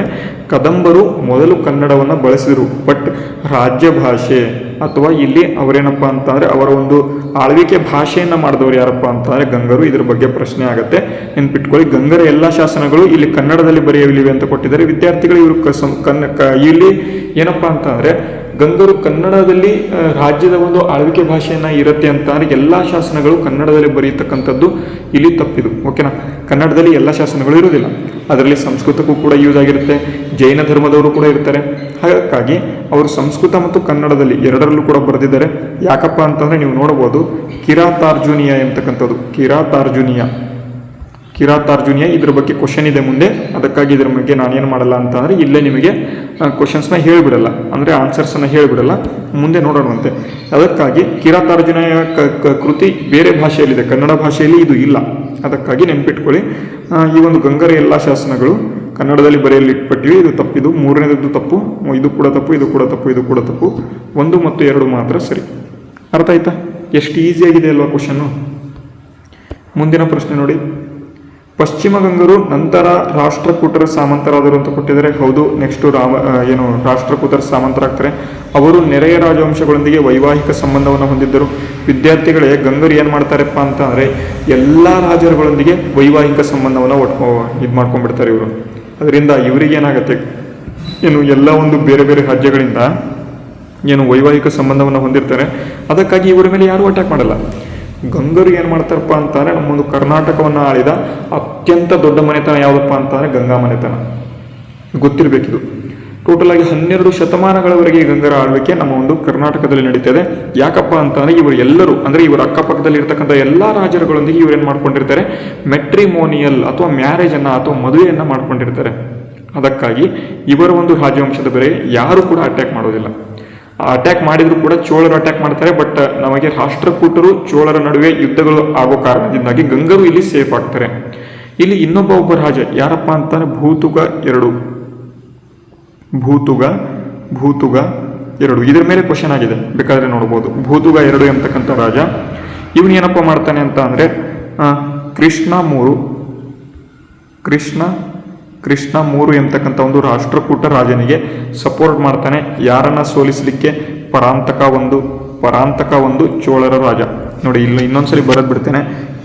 ಕದಂಬರು ಮೊದಲು ಕನ್ನಡವನ್ನು ಬಳಸಿದರು, ಬಟ್ ರಾಜ್ಯ ಭಾಷೆ ಅಥವಾ ಇಲ್ಲಿ ಅವರೇನಪ್ಪ ಅಂತಂದರೆ ಅವರ ಒಂದು ಆಳ್ವಿಕೆ ಭಾಷೆಯನ್ನು ಮಾಡಿದವರು ಯಾರಪ್ಪ ಅಂತಂದರೆ ಗಂಗರು. ಇದ್ರ ಬಗ್ಗೆ ಪ್ರಶ್ನೆ ಆಗುತ್ತೆ, ನೆನ್ಪಿಟ್ಕೊಳ್ಳಿ. ಗಂಗರ ಎಲ್ಲ ಶಾಸನಗಳು ಇಲ್ಲಿ ಕನ್ನಡದಲ್ಲಿ ಬರೆಯಲಿವೆ ಅಂತ ಕೊಟ್ಟಿದ್ದಾರೆ. ವಿದ್ಯಾರ್ಥಿಗಳು ಇವರು ಇಲ್ಲಿ ಏನಪ್ಪ ಅಂತಂದರೆ ಗಂಗರು ಕನ್ನಡದಲ್ಲಿ ರಾಜ್ಯದ ಒಂದು ಆಳ್ವಿಕೆ ಭಾಷೆಯನ್ನು ಇರುತ್ತೆ ಅಂತ ಅಂದರೆ ಎಲ್ಲ ಶಾಸನಗಳು ಕನ್ನಡದಲ್ಲಿ ಬರೆಯತಕ್ಕಂಥದ್ದು ಇಲ್ಲಿ ತಪ್ಪಿದು. ಓಕೆನಾ? ಕನ್ನಡದಲ್ಲಿ ಎಲ್ಲ ಶಾಸನಗಳು ಇರೋದಿಲ್ಲ, ಅದರಲ್ಲಿ ಸಂಸ್ಕೃತಕ್ಕೂ ಕೂಡ ಯೂಸ್ ಆಗಿರುತ್ತೆ. ಜೈನ ಧರ್ಮದವರು ಕೂಡ ಇರ್ತಾರೆ. ಹಾಗಾಗಿ ಅವರು ಸಂಸ್ಕೃತ ಮತ್ತು ಕನ್ನಡದಲ್ಲಿ ಎರಡರಲ್ಲೂ ಕೂಡ ಬರೆದಿದ್ದಾರೆ. ಯಾಕಪ್ಪ ಅಂತಂದರೆ ನೀವು ನೋಡ್ಬೋದು, ಕಿರಾತಾರ್ಜುನಿಯ ಎಂಬತಕ್ಕಂಥದ್ದು, ಕಿರಾತಾರ್ಜುನಿಯ ಇದ್ರ ಬಗ್ಗೆ ಕ್ವಶನ್ ಇದೆ ಮುಂದೆ. ಅದಕ್ಕಾಗಿ ಇದ್ರ ಬಗ್ಗೆ ನಾನೇನು ಮಾಡಲ್ಲ ಅಂತ ಅಂದರೆ ಇಲ್ಲೇ ನಿಮಗೆ ಕ್ವಶನ್ಸ್ನ ಹೇಳಿಬಿಡಲ್ಲ, ಅಂದರೆ ಆನ್ಸರ್ಸನ್ನು ಹೇಳಿಬಿಡಲ್ಲ, ಮುಂದೆ ನೋಡೋಣಂತೆ. ಅದಕ್ಕಾಗಿ ಕಿರಾತಾರ್ಜುನಿಯ ಕೃತಿ ಬೇರೆ ಭಾಷೆಯಲ್ಲಿದೆ, ಕನ್ನಡ ಭಾಷೆಯಲ್ಲಿ ಇದು ಇಲ್ಲ. ಅದಕ್ಕಾಗಿ ನೆನ್ಪಿಟ್ಕೊಳ್ಳಿ, ಈ ಒಂದು ಗಂಗರ ಎಲ್ಲ ಶಾಸನಗಳು ಕನ್ನಡದಲ್ಲಿ ಬರೆಯಲಿಟ್ಪಟ್ಟಿವೆ. ಇದು ತಪ್ಪಿದು. ಮೂರನೇದು ತಪ್ಪು, ಇದು ಕೂಡ ತಪ್ಪು, ಇದು ಕೂಡ ತಪ್ಪು, ಇದು ಕೂಡ ತಪ್ಪು. 1 ಮತ್ತು 2 ಮಾತ್ರ ಸರಿ. ಅರ್ಥ ಆಯ್ತಾ? ಎಷ್ಟು ಈಸಿಯಾಗಿದೆ ಅಲ್ವಾ ಕ್ವಶನ್ನು? ಮುಂದಿನ ಪ್ರಶ್ನೆ ನೋಡಿ. ಪಶ್ಚಿಮ ಗಂಗರು ನಂತರ ರಾಷ್ಟ್ರಕೂಟರ ಸಾಮಂತರಾದರು ಅಂತ ಕೊಟ್ಟಿದ್ದಾರೆ. ಹೌದು. ನೆಕ್ಸ್ಟು ರಾಷ್ಟ್ರಕೂಟರ ಸಾಮಂತರಾಗ್ತಾರೆ. ಅವರು ನೆರೆಯ ರಾಜವಂಶಗಳೊಂದಿಗೆ ವೈವಾಹಿಕ ಸಂಬಂಧವನ್ನು ಹೊಂದಿದ್ದರು. ವಿದ್ಯಾರ್ಥಿಗಳೇ, ಗಂಗರು ಏನು ಮಾಡ್ತಾರಪ್ಪ ಅಂತ ಅಂದರೆ ಎಲ್ಲ ರಾಜರುಗಳೊಂದಿಗೆ ವೈವಾಹಿಕ ಸಂಬಂಧವನ್ನು ಇದು ಮಾಡ್ಕೊಂಡ್ಬಿಡ್ತಾರೆ ಇವರು. ಅದರಿಂದ ಇವರಿಗೇನಾಗತ್ತೆ, ಎಲ್ಲ ಒಂದು ಬೇರೆ ಬೇರೆ ರಾಜ್ಯಗಳಿಂದ ವೈವಾಹಿಕ ಸಂಬಂಧವನ್ನು ಹೊಂದಿರ್ತಾರೆ. ಅದಕ್ಕಾಗಿ ಇವರ ಮೇಲೆ ಯಾರೂ ಅಟ್ಯಾಕ್ ಮಾಡಲ್ಲ. ಗಂಗರು ಏನು ಮಾಡ್ತಾರಪ್ಪ ಅಂತಂದರೆ ನಮ್ಮೊಂದು ಕರ್ನಾಟಕವನ್ನು ಆಳಿದ ಅತ್ಯಂತ ದೊಡ್ಡ ಮನೆತನ ಯಾವುದಪ್ಪ ಅಂತಂದರೆ ಗಂಗಾ ಮನೆತನ. ಗೊತ್ತಿರಬೇಕಿದು. ಟೋಟಲ್ ಆಗಿ 12 ಶತಮಾನಗಳವರೆಗೆ ಗಂಗರ ಆಳ್ವಿಕೆ ನಮ್ಮ ಒಂದು ಕರ್ನಾಟಕದಲ್ಲಿ ನಡೀತದೆ. ಯಾಕಪ್ಪ ಅಂತಂದರೆ ಇವರು ಎಲ್ಲರೂ, ಅಂದರೆ ಇವರ ಅಕ್ಕಪಕ್ಕದಲ್ಲಿ ಇರ್ತಕ್ಕಂಥ ಎಲ್ಲ ರಾಜರುಗಳೊಂದಿಗೆ ಇವರೇನು ಮಾಡ್ಕೊಂಡಿರ್ತಾರೆ, ಮೆಟ್ರಿಮೋನಿಯಲ್ ಅಥವಾ ಮ್ಯಾರೇಜನ್ನು ಅಥವಾ ಮದುವೆಯನ್ನು ಮಾಡ್ಕೊಂಡಿರ್ತಾರೆ. ಅದಕ್ಕಾಗಿ ಇವರ ಒಂದು ರಾಜವಂಶದ ಬೇರೆ ಯಾರು ಕೂಡ ಅಟ್ಯಾಕ್ ಮಾಡೋದಿಲ್ಲ. ಅಟ್ಯಾಕ್ ಮಾಡಿದ್ರು ಕೂಡ ಚೋಳರು ಅಟ್ಯಾಕ್ ಮಾಡ್ತಾರೆ. ಬಟ್ ನಮಗೆ ರಾಷ್ಟ್ರಕೂಟರು ಚೋಳರ ನಡುವೆ ಯುದ್ಧಗಳು ಆಗೋ ಕಾರಣದಿಂದಾಗಿ ಗಂಗರು ಇಲ್ಲಿ ಸೇಫ್ ಆಗ್ತಾರೆ. ಇಲ್ಲಿ ಒಬ್ಬ ರಾಜ ಯಾರಪ್ಪ ಅಂತಾನೆ ಭೂತುಗ ಎರಡು. ಇದ್ರ ಮೇಲೆ ಕ್ವಶನ್ ಆಗಿದೆ, ಬೇಕಾದ್ರೆ ನೋಡ್ಬೋದು. ಭೂತುಗ 2 ಎಂಬತಕ್ಕಂಥ ರಾಜ, ಇವನು ಏನಪ್ಪ ಮಾಡ್ತಾನೆ ಅಂತ ಅಂದರೆ ಕೃಷ್ಣ 3 ಎಂಬತಕ್ಕಂಥ ಒಂದು ರಾಷ್ಟ್ರಕೂಟ ರಾಜನಿಗೆ ಸಪೋರ್ಟ್ ಮಾಡ್ತಾನೆ. ಯಾರನ್ನ ಸೋಲಿಸಲಿಕ್ಕೆ? ಪರಾಂತಕ 1 ಚೋಳರ ರಾಜ. ನೋಡಿ, ಇಲ್ಲಿ ಇನ್ನೊಂದ್ಸಲಿ ಬರೆದು ಬಿಡ್ತೇನೆ.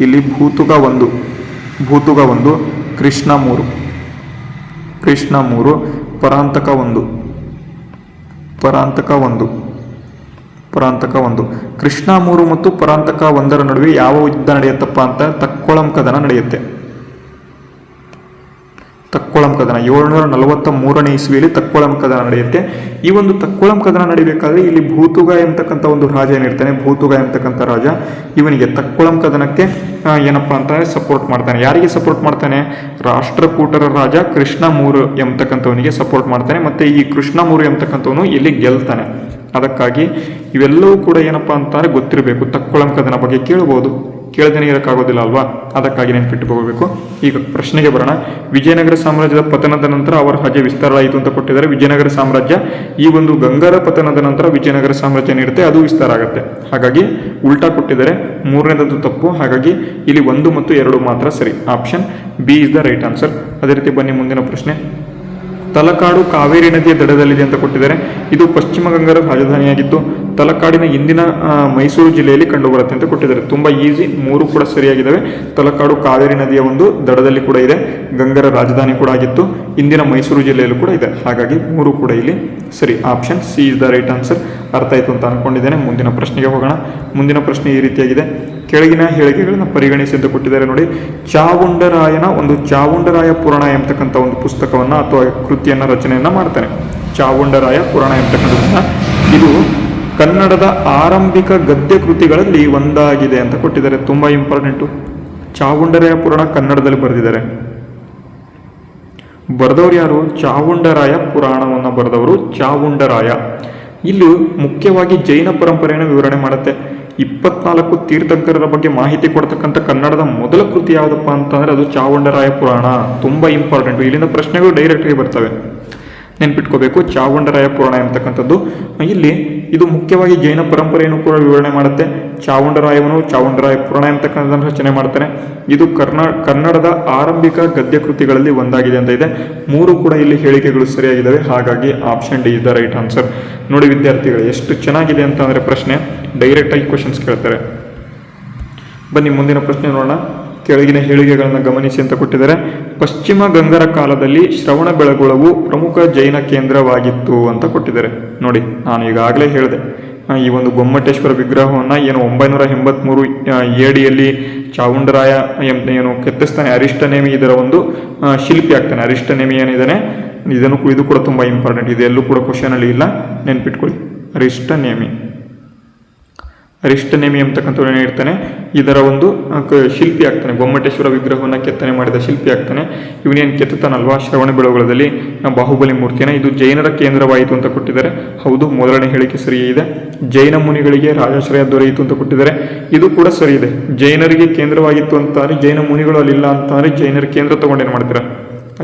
ಇಲ್ಲಿ ಭೂತುಗ 1 ಕೃಷ್ಣ 3 ಪರಾಂತಕ 1 ಕೃಷ್ಣ 3 ಮತ್ತು ಪರಾಂತಕ 1 ನಡುವೆ ಯಾವ ಯುದ್ಧ ನಡೆಯುತ್ತಪ್ಪ ಅಂತ ತಕ್ಕೊಳಂ ಕದನ ನಡೆಯುತ್ತೆ. 743ನೇ ಇಸ್ವಿಯಲ್ಲಿ ತಕ್ಕೊಳಂ ಕದನ ನಡೆಯುತ್ತೆ. ಈ ಒಂದು ತಕ್ಕೊಳಂ ಕದನ ನಡಿಬೇಕಾದ್ರೆ ಇಲ್ಲಿ ಭೂತುಗ ಎಂಬತಕ್ಕಂಥ ಒಂದು ರಾಜ ಏನಿರ್ತಾನೆ, ಭೂತುಗ ಎಂಬತಕ್ಕಂಥ ರಾಜ ಇವನಿಗೆ ತಕ್ಕೊಳಂ ಕದನಕ್ಕೆ ಏನಪ್ಪ ಅಂತಂದರೆ ಸಪೋರ್ಟ್ ಮಾಡ್ತಾನೆ. ಯಾರಿಗೆ ಸಪೋರ್ಟ್ ಮಾಡ್ತಾನೆ? ರಾಷ್ಟ್ರಕೂಟರ ರಾಜ ಕೃಷ್ಣ 3 ಎಂಬತಕ್ಕಂಥವನಿಗೆ ಸಪೋರ್ಟ್ ಮಾಡ್ತಾನೆ. ಮತ್ತು ಈ ಕೃಷ್ಣ 3 ಎಂಬತಕ್ಕಂಥವನು ಇಲ್ಲಿ ಗೆಲ್ತಾನೆ. ಅದಕ್ಕಾಗಿ ಇವೆಲ್ಲವೂ ಕೂಡ ಏನಪ್ಪ ಅಂತಂದರೆ ಗೊತ್ತಿರಬೇಕು. ತಕ್ಕೊಳಂ ಕದನ ಬಗ್ಗೆ ಕೇಳದೇನೆ ಇರೋಕ್ಕಾಗೋದಿಲ್ಲ ಅಲ್ವಾ? ಅದಕ್ಕಾಗಿ ನೆನ್ಪಿಟ್ಟುಕೋಬೇಕು. ಈಗ ಪ್ರಶ್ನೆಗೆ ಬರೋಣ. ವಿಜಯನಗರ ಸಾಮ್ರಾಜ್ಯದ ಪತನದ ನಂತರ ಅವರ ರಾಜ್ಯ ವಿಸ್ತಾರ ಆಯಿತು ಅಂತ ಕೊಟ್ಟಿದ್ದಾರೆ. ವಿಜಯನಗರ ಸಾಮ್ರಾಜ್ಯ ಈ ಒಂದು ಗಂಗರ ಪತನದ ನಂತರ ವಿಜಯನಗರ ಸಾಮ್ರಾಜ್ಯ ಏನಿರುತ್ತೆ ಅದು ವಿಸ್ತಾರ ಆಗುತ್ತೆ. ಹಾಗಾಗಿ ಉಲ್ಟಾ ಕೊಟ್ಟಿದ್ದಾರೆ. 3ನೇದು ತಪ್ಪು. ಹಾಗಾಗಿ ಇಲ್ಲಿ 1 ಮತ್ತು 2 ಮಾತ್ರ ಸರಿ. Option B is the right answer. ಅದೇ ರೀತಿ ಬನ್ನಿ ಮುಂದಿನ ಪ್ರಶ್ನೆ. ತಲಕಾಡು ಕಾವೇರಿ ನದಿಯ ದಡದಲ್ಲಿದೆ ಅಂತ ಕೊಟ್ಟಿದ್ದಾರೆ. ಇದು ಪಶ್ಚಿಮ ಗಂಗಾರ ರಾಜಧಾನಿಯಾಗಿದ್ದು ತಲಕಾಡಿನ ಇಂದಿನ ಮೈಸೂರು ಜಿಲ್ಲೆಯಲ್ಲಿ ಕಂಡುಬರುತ್ತೆ ಅಂತ ಕೊಟ್ಟಿದ್ದಾರೆ. ತುಂಬಾ ಈಸಿ, ಮೂರು ಕೂಡ ಸರಿಯಾಗಿದ್ದಾವೆ. ತಲಕಾಡು ಕಾವೇರಿ ನದಿಯ ಒಂದು ದಡದಲ್ಲಿ ಕೂಡ ಇದೆ, ಗಂಗರ ರಾಜಧಾನಿ ಕೂಡ ಆಗಿತ್ತು, ಇಂದಿನ ಮೈಸೂರು ಜಿಲ್ಲೆಯಲ್ಲೂ ಕೂಡ ಇದೆ. ಹಾಗಾಗಿ ಮೂರು ಕೂಡ ಇಲ್ಲಿ ಸರಿ. Option C is the right answer. ಅರ್ಥ ಆಯ್ತು ಅಂತ ಅನ್ಕೊಂಡಿದ್ದೇನೆ. ಮುಂದಿನ ಪ್ರಶ್ನೆಗೆ ಹೋಗೋಣ. ಮುಂದಿನ ಪ್ರಶ್ನೆ ಈ ರೀತಿಯಾಗಿದೆ. ಕೆಳಗಿನ ಹೇಳಿಕೆಗಳನ್ನು ಪರಿಗಣಿಸಿ ಅಂತ ಕೊಟ್ಟಿದ್ದಾರೆ ನೋಡಿ. ಚಾವುಂಡರಾಯನ ಒಂದು ಚಾವುಂಡರಾಯ ಪುರಾಣ ಎಂಬತಕ್ಕಂಥ ಒಂದು ಪುಸ್ತಕವನ್ನ ಅಥವಾ ಕೃತಿಯನ್ನ ರಚನೆಯನ್ನ ಮಾಡ್ತಾನೆ. ಚಾವುಂಡರಾಯ ಪುರಾಣ ಎಂಬತಕ್ಕಂಥದ್ದನ್ನ ಇದು ಕನ್ನಡದ ಆರಂಭಿಕ ಗದ್ಯ ಕೃತಿಗಳಲ್ಲಿ ಒಂದಾಗಿದೆ ಅಂತ ಕೊಟ್ಟಿದ್ದಾರೆ. ತುಂಬಾ ಇಂಪಾರ್ಟೆಂಟು. ಚಾವುಂಡರಾಯ ಪುರಾಣ ಕನ್ನಡದಲ್ಲಿ ಬರೆದಿದ್ದಾರೆ. ಬರೆದವರು ಯಾರು? ಚಾವುಂಡರಾಯ ಪುರಾಣವನ್ನು ಬರೆದವರು ಚಾವುಂಡರಾಯ. ಇಲ್ಲಿ ಮುಖ್ಯವಾಗಿ ಜೈನ ಪರಂಪರೆಯನ್ನು ವಿವರಣೆ ಮಾಡುತ್ತೆ. 24 ತೀರ್ಥಂಕರರ ಬಗ್ಗೆ ಮಾಹಿತಿ ಕೊಡ್ತಕ್ಕಂಥ ಕನ್ನಡದ ಮೊದಲ ಕೃತಿ ಯಾವುದಪ್ಪ ಅಂತಂದ್ರೆ ಅದು ಚಾವುಂಡರಾಯ ಪುರಾಣ. ತುಂಬಾ ಇಂಪಾರ್ಟೆಂಟ್. ಇಲ್ಲಿಂದ ಪ್ರಶ್ನೆಗಳು ಡೈರೆಕ್ಟ್ ಆಗಿ ಬರ್ತವೆ, ನೆನ್ಪಿಟ್ಕೋಬೇಕು. ಚಾವುಂಡರಾಯ ಪುರಾಣ ಎಂಬತಕ್ಕಂಥದ್ದು ಇಲ್ಲಿ ಇದು ಮುಖ್ಯವಾಗಿ ಜೈನ ಪರಂಪರೆಯನ್ನು ಕೂಡ ವಿವರಣೆ ಮಾಡುತ್ತೆ. ಚಾವುಂಡರಾಯವನು ಚಾವುಂಡರಾಯ ಪುರಾಣ ಎಂಬತಕ್ಕಂಥದ್ದನ್ನು ರಚನೆ ಮಾಡ್ತಾನೆ. ಇದು ಕನ್ನಡದ ಆರಂಭಿಕ ಗದ್ಯ ಕೃತಿಗಳಲ್ಲಿ ಒಂದಾಗಿದೆ ಅಂತ ಇದೆ. ಮೂರು ಕೂಡ ಇಲ್ಲಿ ಹೇಳಿಕೆಗಳು ಸರಿಯಾಗಿದ್ದಾವೆ. ಹಾಗಾಗಿ option D is the right answer. ನೋಡಿ ವಿದ್ಯಾರ್ಥಿಗಳು, ಎಷ್ಟು ಚೆನ್ನಾಗಿದೆ ಅಂತ ಅಂದ್ರೆ ಪ್ರಶ್ನೆ ಡೈರೆಕ್ಟ್ ಆಗಿ ಕ್ವಶನ್ಸ್ ಕೇಳ್ತಾರೆ. ಬನ್ನಿ ಮುಂದಿನ ಪ್ರಶ್ನೆ ನೋಡೋಣ. ಕೆಳಗಿನ ಹೇಳಿಕೆಗಳನ್ನು ಗಮನಿಸಿ ಅಂತ ಕೊಟ್ಟಿದ್ದಾರೆ. ಪಶ್ಚಿಮ ಗಂಗರ ಕಾಲದಲ್ಲಿ ಶ್ರವಣಬೆಳಗೊಳವು ಪ್ರಮುಖ ಜೈನ ಕೇಂದ್ರವಾಗಿತ್ತು ಅಂತ ಕೊಟ್ಟಿದ್ದಾರೆ. ನೋಡಿ, ನಾನು ಈಗಾಗಲೇ ಹೇಳಿದೆ, ಈ ಒಂದು ಗೊಮ್ಮಟೇಶ್ವರ ವಿಗ್ರಹವನ್ನು ಏನು 983 ADಯಲ್ಲಿ ಚಾವುಂಡರಾಯ ಏನು ಕೆತ್ತಿಸ್ತಾನೆ, ಅರಿಷ್ಟನೇಮಿ ಇದರ ಒಂದು ಶಿಲ್ಪಿ ಆಗ್ತಾನೆ. ಅರಿಷ್ಟನೇಮಿ ಏನಿದ್ದಾನೆ ಇದು ಕೂಡ ತುಂಬ ಇಂಪಾರ್ಟೆಂಟ್. ಇದೆಲ್ಲೂ ಕೂಡ ಕ್ವಶನ್ ಅಲ್ಲಿ ಇಲ್ಲ, ನೆನ್ಪಿಟ್ಕೊಳ್ಳಿ. ಅರಿಷ್ಟನೇಮಿ ಎಂಬತಕ್ಕಂಥವ್ರು ಏನಿರ್ತಾನೆ ಇದರ ಒಂದು ಶಿಲ್ಪಿ ಆಗ್ತಾನೆ. ಗೊಮ್ಮಟೇಶ್ವರ ವಿಗ್ರಹವನ್ನು ಕೆತ್ತನೆ ಮಾಡಿದ ಶಿಲ್ಪಿ ಆಗ್ತಾನೆ. ಇವನೇನು ಕೆತ್ತುತ್ತಾನಲ್ವಾ ಶ್ರವಣಬೆಳಗೊಳದಲ್ಲಿ ಬಾಹುಬಲಿ ಮೂರ್ತಿಯನ್ನು, ಇದು ಜೈನರ ಕೇಂದ್ರವಾಯಿತು ಅಂತ ಕೊಟ್ಟಿದ್ದಾರೆ. ಹೌದು, ಮೊದಲನೇ ಹೇಳಿಕೆ ಸರಿ ಇದೆ. ಜೈನ ಮುನಿಗಳಿಗೆ ರಾಜಾಶ್ರಯ ದೊರೆಯಿತು ಅಂತ ಕೊಟ್ಟಿದ್ದಾರೆ. ಇದು ಕೂಡ ಸರಿ ಇದೆ. ಜೈನರಿಗೆ ಕೇಂದ್ರವಾಗಿತ್ತು ಅಂತಾರೆ, ಜೈನ ಮುನಿಗಳು ಅಲ್ಲಿಲ್ಲ ಅಂತಾರೆ, ಜೈನರ ಕೇಂದ್ರ ತಗೊಂಡೇನು ಮಾಡ್ತೀರಾ,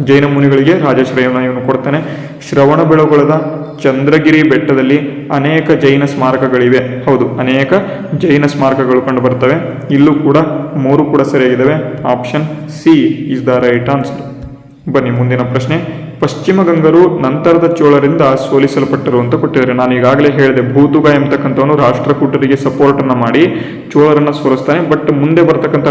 ಜೈನ ಮುನಿಗಳಿಗೆ ರಾಜಾಶ್ರಯವನ್ನು ಇವನು ಕೊಡ್ತಾನೆ. ಶ್ರವಣಬೆಳಗೊಳದ ಚಂದ್ರಗಿರಿ ಬೆಟ್ಟದಲ್ಲಿ ಅನೇಕ ಜೈನ ಸ್ಮಾರಕಗಳಿವೆ. ಹೌದು, ಅನೇಕ ಜೈನ ಸ್ಮಾರಕಗಳು ಕಂಡು ಬರ್ತವೆ. ಇಲ್ಲೂ ಕೂಡ ಮೂರು ಕೂಡ ಸರಿಯಾಗಿದ್ದಾವೆ. Option C is the right answer. ಬನ್ನಿ ಮುಂದಿನ ಪ್ರಶ್ನೆ. ಪಶ್ಚಿಮ ಗಂಗರು ನಂತರದ ಚೋಳರಿಂದ ಸೋಲಿಸಲ್ಪಟ್ಟರು ಅಂತ ಕೊಟ್ಟಿದ್ದಾರೆ. ನಾನು ಈಗಾಗಲೇ ಹೇಳಿದೆ, ಭೂತುಗ ಎಂಬತಕ್ಕಂಥವನು ರಾಷ್ಟ್ರಕೂಟರಿಗೆ ಸಪೋರ್ಟ್ ಅನ್ನ ಮಾಡಿ ಚೋಳರನ್ನ ಸೋಲಿಸ್ತಾನೆ. ಬಟ್ ಮುಂದೆ ಬರ್ತಕ್ಕಂಥ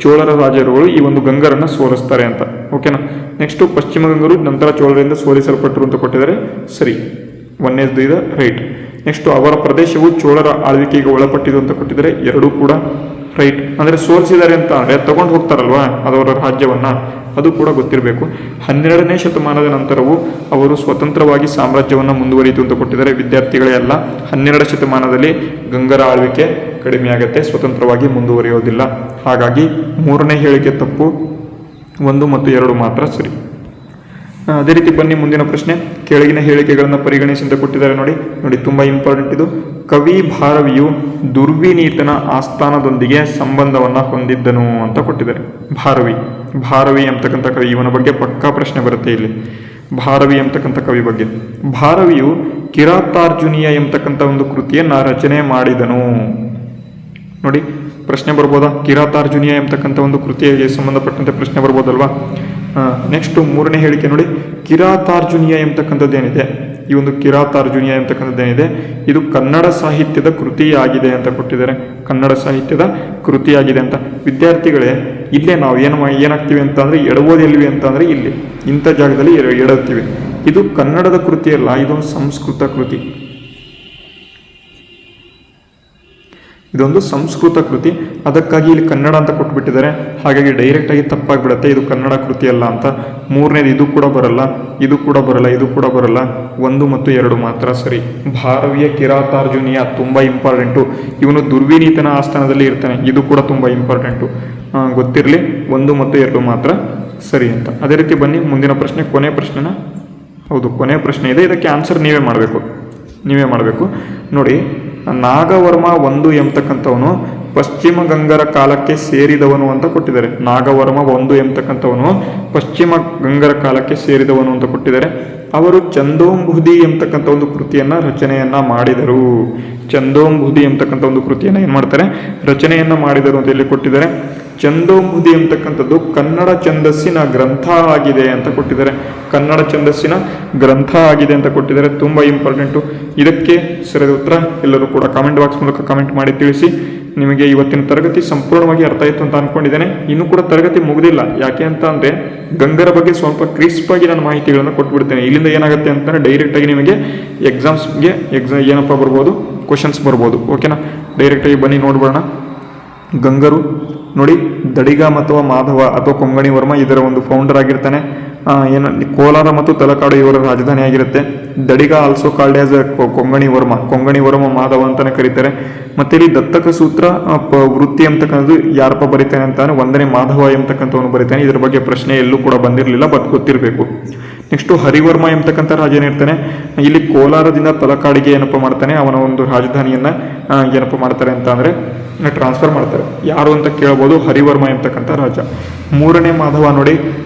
ಚೋಳರ ರಾಜರುಗಳು ಈ ಒಂದು ಗಂಗರನ್ನ ಸೋಲಿಸ್ತಾರೆ ಅಂತ. ಓಕೆನಾ. ನೆಕ್ಸ್ಟ್, ಪಶ್ಚಿಮ ಗಂಗರು ನಂತರ ಚೋಳರಿಂದ ಸೋಲಿಸಲ್ಪಟ್ಟರು ಅಂತ ಕೊಟ್ಟಿದ್ದಾರೆ. ಸರಿ, 1 is the ರೈಟ್. ನೆಕ್ಸ್ಟ್, ಅವರ ಪ್ರದೇಶವು ಚೋಳರ ಆಳ್ವಿಕೆಗೆ ಒಳಪಟ್ಟಿದ್ದು ಅಂತ ಕೊಟ್ಟಿದ್ದಾರೆ. ಎರಡೂ ಕೂಡ ರೈಟ್. ಅಂದರೆ ಸೋಲಿಸಿದ್ದಾರೆ ಅಂತ ಅಂದರೆ ತಗೊಂಡು ಹೋಗ್ತಾರಲ್ವಾ ಅದವರ ರಾಜ್ಯವನ್ನ, ಅದು ಕೂಡ ಗೊತ್ತಿರಬೇಕು. 12ನೇ ಶತಮಾನದ ನಂತರವೂ ಅವರು ಸ್ವತಂತ್ರವಾಗಿ ಸಾಮ್ರಾಜ್ಯವನ್ನು ಮುಂದುವರಿಯಿತು ಅಂತ ಕೊಟ್ಟಿದ್ದಾರೆ. ವಿದ್ಯಾರ್ಥಿಗಳೇ ಅಲ್ಲ, 12ನೇ ಶತಮಾನದಲ್ಲಿ ಗಂಗರ ಆಳ್ವಿಕೆ ಕಡಿಮೆ ಆಗುತ್ತೆ, ಸ್ವತಂತ್ರವಾಗಿ ಮುಂದುವರಿಯೋದಿಲ್ಲ. ಹಾಗಾಗಿ ಮೂರನೇ ಹೇಳಿಕೆ ತಪ್ಪು, 1 ಮತ್ತು 2 ಮಾತ್ರ ಸರಿ. ಅದೇ ರೀತಿ ಬನ್ನಿ ಮುಂದಿನ ಪ್ರಶ್ನೆ. ಕೆಳಗಿನ ಹೇಳಿಕೆಗಳನ್ನು ಪರಿಗಣಿಸಿ ಅಂತ ಕೊಟ್ಟಿದ್ದಾರೆ. ನೋಡಿ ತುಂಬ ಇಂಪಾರ್ಟೆಂಟ್ ಇದು. ಕವಿ ಭಾರವಿಯು ದುರ್ವಿನೀತನ ಆಸ್ಥಾನದೊಂದಿಗೆ ಸಂಬಂಧವನ್ನು ಹೊಂದಿದ್ದನು ಅಂತ ಕೊಟ್ಟಿದ್ದಾರೆ. ಭಾರವಿ ಎಂಬತಕ್ಕಂಥ ಕವಿ, ಇವನ ಬಗ್ಗೆ ಪಕ್ಕಾ ಪ್ರಶ್ನೆ ಬರುತ್ತೆ ಇಲ್ಲಿ. ಭಾರವಿ ಎಂಬತಕ್ಕಂಥ ಕವಿ ಬಗ್ಗೆ. ಭಾರವಿಯು ಕಿರಾತಾರ್ಜುನಿಯ ಎಂಬತಕ್ಕಂಥ ಒಂದು ಕೃತಿಯನ್ನು ರಚನೆ ಮಾಡಿದನು. ನೋಡಿ, ಪ್ರಶ್ನೆ ಬರ್ಬೋದಾ? ಕಿರಾತಾರ್ಜುನಿಯ ಎಂಬತಕ್ಕಂಥ ಒಂದು ಕೃತಿಗೆ ಸಂಬಂಧಪಟ್ಟಂತೆ ಪ್ರಶ್ನೆ ಬರ್ಬೋದಲ್ವಾ? ನೆಕ್ಸ್ಟ್ ಮೂರನೇ ಹೇಳಿಕೆ ನೋಡಿ. ಕಿರಾತಾರ್ಜುನಿಯ ಎಂಬತಕ್ಕಂಥದ್ದೇನಿದೆ, ಈ ಒಂದು ಕಿರಾತಾರ್ಜುನಿಯ ಎಂಬತಕ್ಕಂಥದ್ದೇನಿದೆ ಇದು ಕನ್ನಡ ಸಾಹಿತ್ಯದ ಕೃತಿಯಾಗಿದೆ ಅಂತ ಕೊಟ್ಟಿದ್ದಾರೆ. ಕನ್ನಡ ಸಾಹಿತ್ಯದ ಕೃತಿಯಾಗಿದೆ ಅಂತ. ವಿದ್ಯಾರ್ಥಿಗಳೇ, ಇಲ್ಲೇ ನಾವು ಏನಾಗ್ತೀವಿ ಅಂತ ಅಂದರೆ ಎಡಬೋದು ಎಲ್ವಿ ಅಂತ ಅಂದರೆ ಇಲ್ಲಿ ಇಂಥ ಜಾಗದಲ್ಲಿ ಎಡತ್ತೀವಿ. ಇದು ಕನ್ನಡದ ಕೃತಿಯಲ್ಲ, ಇದೊಂದು ಸಂಸ್ಕೃತ ಕೃತಿ. ಇದೊಂದು ಸಂಸ್ಕೃತ ಕೃತಿ, ಅದಕ್ಕಾಗಿ ಇಲ್ಲಿ ಕನ್ನಡ ಅಂತ ಕೊಟ್ಬಿಟ್ಟಿದ್ದಾರೆ. ಹಾಗಾಗಿ ಡೈರೆಕ್ಟ್ ಆಗಿ ತಪ್ಪಾಗ್ಬಿಡುತ್ತೆ, ಇದು ಕನ್ನಡ ಕೃತಿ ಅಲ್ಲ ಅಂತ. ಮೂರನೇದು ಇದು ಕೂಡ ಬರಲ್ಲ, ಇದು ಕೂಡ ಬರಲ್ಲ, ಇದು ಕೂಡ ಬರಲ್ಲ. 1 ಮತ್ತು 2 ಮಾತ್ರ ಸರಿ. ಭಾರವಿಯ ಕಿರಾತಾರ್ಜುನಿಯ ತುಂಬ ಇಂಪಾರ್ಟೆಂಟು. ಇವನು ದುರ್ವಿನೀತನ ಆಸ್ಥಾನದಲ್ಲಿ ಇರ್ತಾನೆ, ಇದು ಕೂಡ ತುಂಬ ಇಂಪಾರ್ಟೆಂಟು, ಗೊತ್ತಿರಲಿ. 1 ಮತ್ತು 2 ಮಾತ್ರ ಸರಿ ಅಂತ. ಅದೇ ರೀತಿ ಬನ್ನಿ ಮುಂದಿನ ಪ್ರಶ್ನೆ, ಕೊನೆ ಪ್ರಶ್ನೆನ. ಹೌದು, ಕೊನೆ ಪ್ರಶ್ನೆ ಇದೆ, ಇದಕ್ಕೆ ಆನ್ಸರ್ ನೀವೇ ಮಾಡಬೇಕು. ನೋಡಿ, ನಾಗವರ್ಮ 1 ಎಂಬತಕ್ಕಂಥವನು ಪಶ್ಚಿಮ ಗಂಗರ ಕಾಲಕ್ಕೆ ಸೇರಿದವನು ಅಂತ ಕೊಟ್ಟಿದ್ದಾರೆ. ನಾಗವರ್ಮ 1 ಎಂಬತಕ್ಕಂಥವನು ಪಶ್ಚಿಮ ಗಂಗರ ಕಾಲಕ್ಕೆ ಸೇರಿದವನು ಅಂತ ಕೊಟ್ಟಿದ್ದಾರೆ. ಅವರು ಚಂದೋಂಬುದಿ ಎಂಬತಕ್ಕಂಥ ಒಂದು ಕೃತಿಯನ್ನು ರಚನೆಯನ್ನ ಮಾಡಿದರು. ಚಂದೋಂಬುದಿ ಎಂಬತಕ್ಕಂಥ ಒಂದು ಕೃತಿಯನ್ನು ಏನು ಮಾಡ್ತಾರೆ, ರಚನೆಯನ್ನ ಮಾಡಿದರು ಅಂತ ಇಲ್ಲಿ ಕೊಟ್ಟಿದ್ದಾರೆ. ಚಂದೋಂಬುದಿ ಅಂತಕ್ಕಂಥದ್ದು ಕನ್ನಡ ಛಂದಸ್ಸಿನ ಗ್ರಂಥ ಆಗಿದೆ ಅಂತ ಕೊಟ್ಟಿದ್ದಾರೆ. ಕನ್ನಡ ಛಂದಸ್ಸಿನ ಗ್ರಂಥ ಆಗಿದೆ ಅಂತ ಕೊಟ್ಟಿದ್ದಾರೆ. ತುಂಬ ಇಂಪಾರ್ಟೆಂಟು. ಇದಕ್ಕೆ ಸರಿಯಾದ ಉತ್ತರ ಎಲ್ಲರೂ ಕೂಡ ಕಾಮೆಂಟ್ ಬಾಕ್ಸ್ ಮೂಲಕ ಕಾಮೆಂಟ್ ಮಾಡಿ ತಿಳಿಸಿ. ನಿಮಗೆ ಇವತ್ತಿನ ತರಗತಿ ಸಂಪೂರ್ಣವಾಗಿ ಅರ್ಥ ಆಯಿತು ಅಂತ ಅಂದ್ಕೊಂಡಿದ್ದೇನೆ. ಇನ್ನೂ ಕೂಡ ತರಗತಿ ಮುಗಿದಿಲ್ಲ. ಯಾಕೆ ಅಂತ ಅಂದರೆ ಗಂಗರ ಬಗ್ಗೆ ಸ್ವಲ್ಪ ಕ್ರಿಸ್ಪಾಗಿ ನಾನು ಮಾಹಿತಿಗಳನ್ನು ಕೊಟ್ಬಿಡ್ತೇನೆ. ಇಲ್ಲಿಂದ ಏನಾಗುತ್ತೆ ಅಂತಂದರೆ ಡೈರೆಕ್ಟಾಗಿ ನಿಮಗೆ ಎಕ್ಸಾಮ್ಸ್ಗೆ ಏನಪ್ಪ ಬರ್ಬೋದು, ಕ್ವಶನ್ಸ್ ಬರ್ಬೋದು. ಓಕೆನಾ, ಡೈರೆಕ್ಟಾಗಿ ಬನ್ನಿ ನೋಡ್ಬೋಣ. ಗಂಗರು ನೋಡಿ, ದಡಿಗ ಅಥವಾ ಮಾಧವ ಅಥವಾ ಕೊಂಗಣಿ ವರ್ಮ ಇದರ ಒಂದು ಫೌಂಡರ್ ಆಗಿರ್ತಾನೆ. ಏನು ಕೋಲಾರ ಮತ್ತು ತಲಕಾಡು ಇವರ ರಾಜಧಾನಿ ಆಗಿರುತ್ತೆ. Dadiga also called as Kongani Varma Madhava ಅಂತಾನೆ ಕರೀತಾರೆ. ಮತ್ತೆ ಇಲ್ಲಿ ದತ್ತಕ ಸೂತ್ರ ವೃತ್ತಿ ಅಂತಕ್ಕಂಥದ್ದು ಯಾರಪ್ಪ ಬರೀತಾನೆ ಅಂತಾನೆ 1ನೇ ಮಾಧವ ಎಂಬತಕ್ಕಂಥವನು ಬರೀತಾನೆ. ಇದರ ಬಗ್ಗೆ ಪ್ರಶ್ನೆ ಎಲ್ಲೂ ಕೂಡ ಬಂದಿರಲಿಲ್ಲ, ಬಟ್ ಗೊತ್ತಿರಬೇಕು. ನೆಕ್ಸ್ಟು ಹರಿವರ್ಮ ಎಂಬತಕ್ಕಂಥ ರಾಜನಿರ್ತಾನೆ. ಇಲ್ಲಿ ಕೋಲಾರದಿಂದ ತಲಕಾಡಿಗೆ ಏನಪ್ಪ ಮಾಡ್ತಾನೆ, ಅವನ ಒಂದು ರಾಜಧಾನಿಯನ್ನ ಏನಪ್ಪ ಮಾಡ್ತಾರೆ ಅಂತ ಅಂದರೆ ಟ್ರಾನ್ಸ್ಫರ್ ಮಾಡ್ತಾರೆ. ಯಾರು ಅಂತ ಕೇಳ್ಬೋದು, ಹರಿವರ್ಮ ಎಂಬತಕ್ಕಂಥ ರಾಜ. 3ನೇ ಮಾಧವ ನೋಡಿ,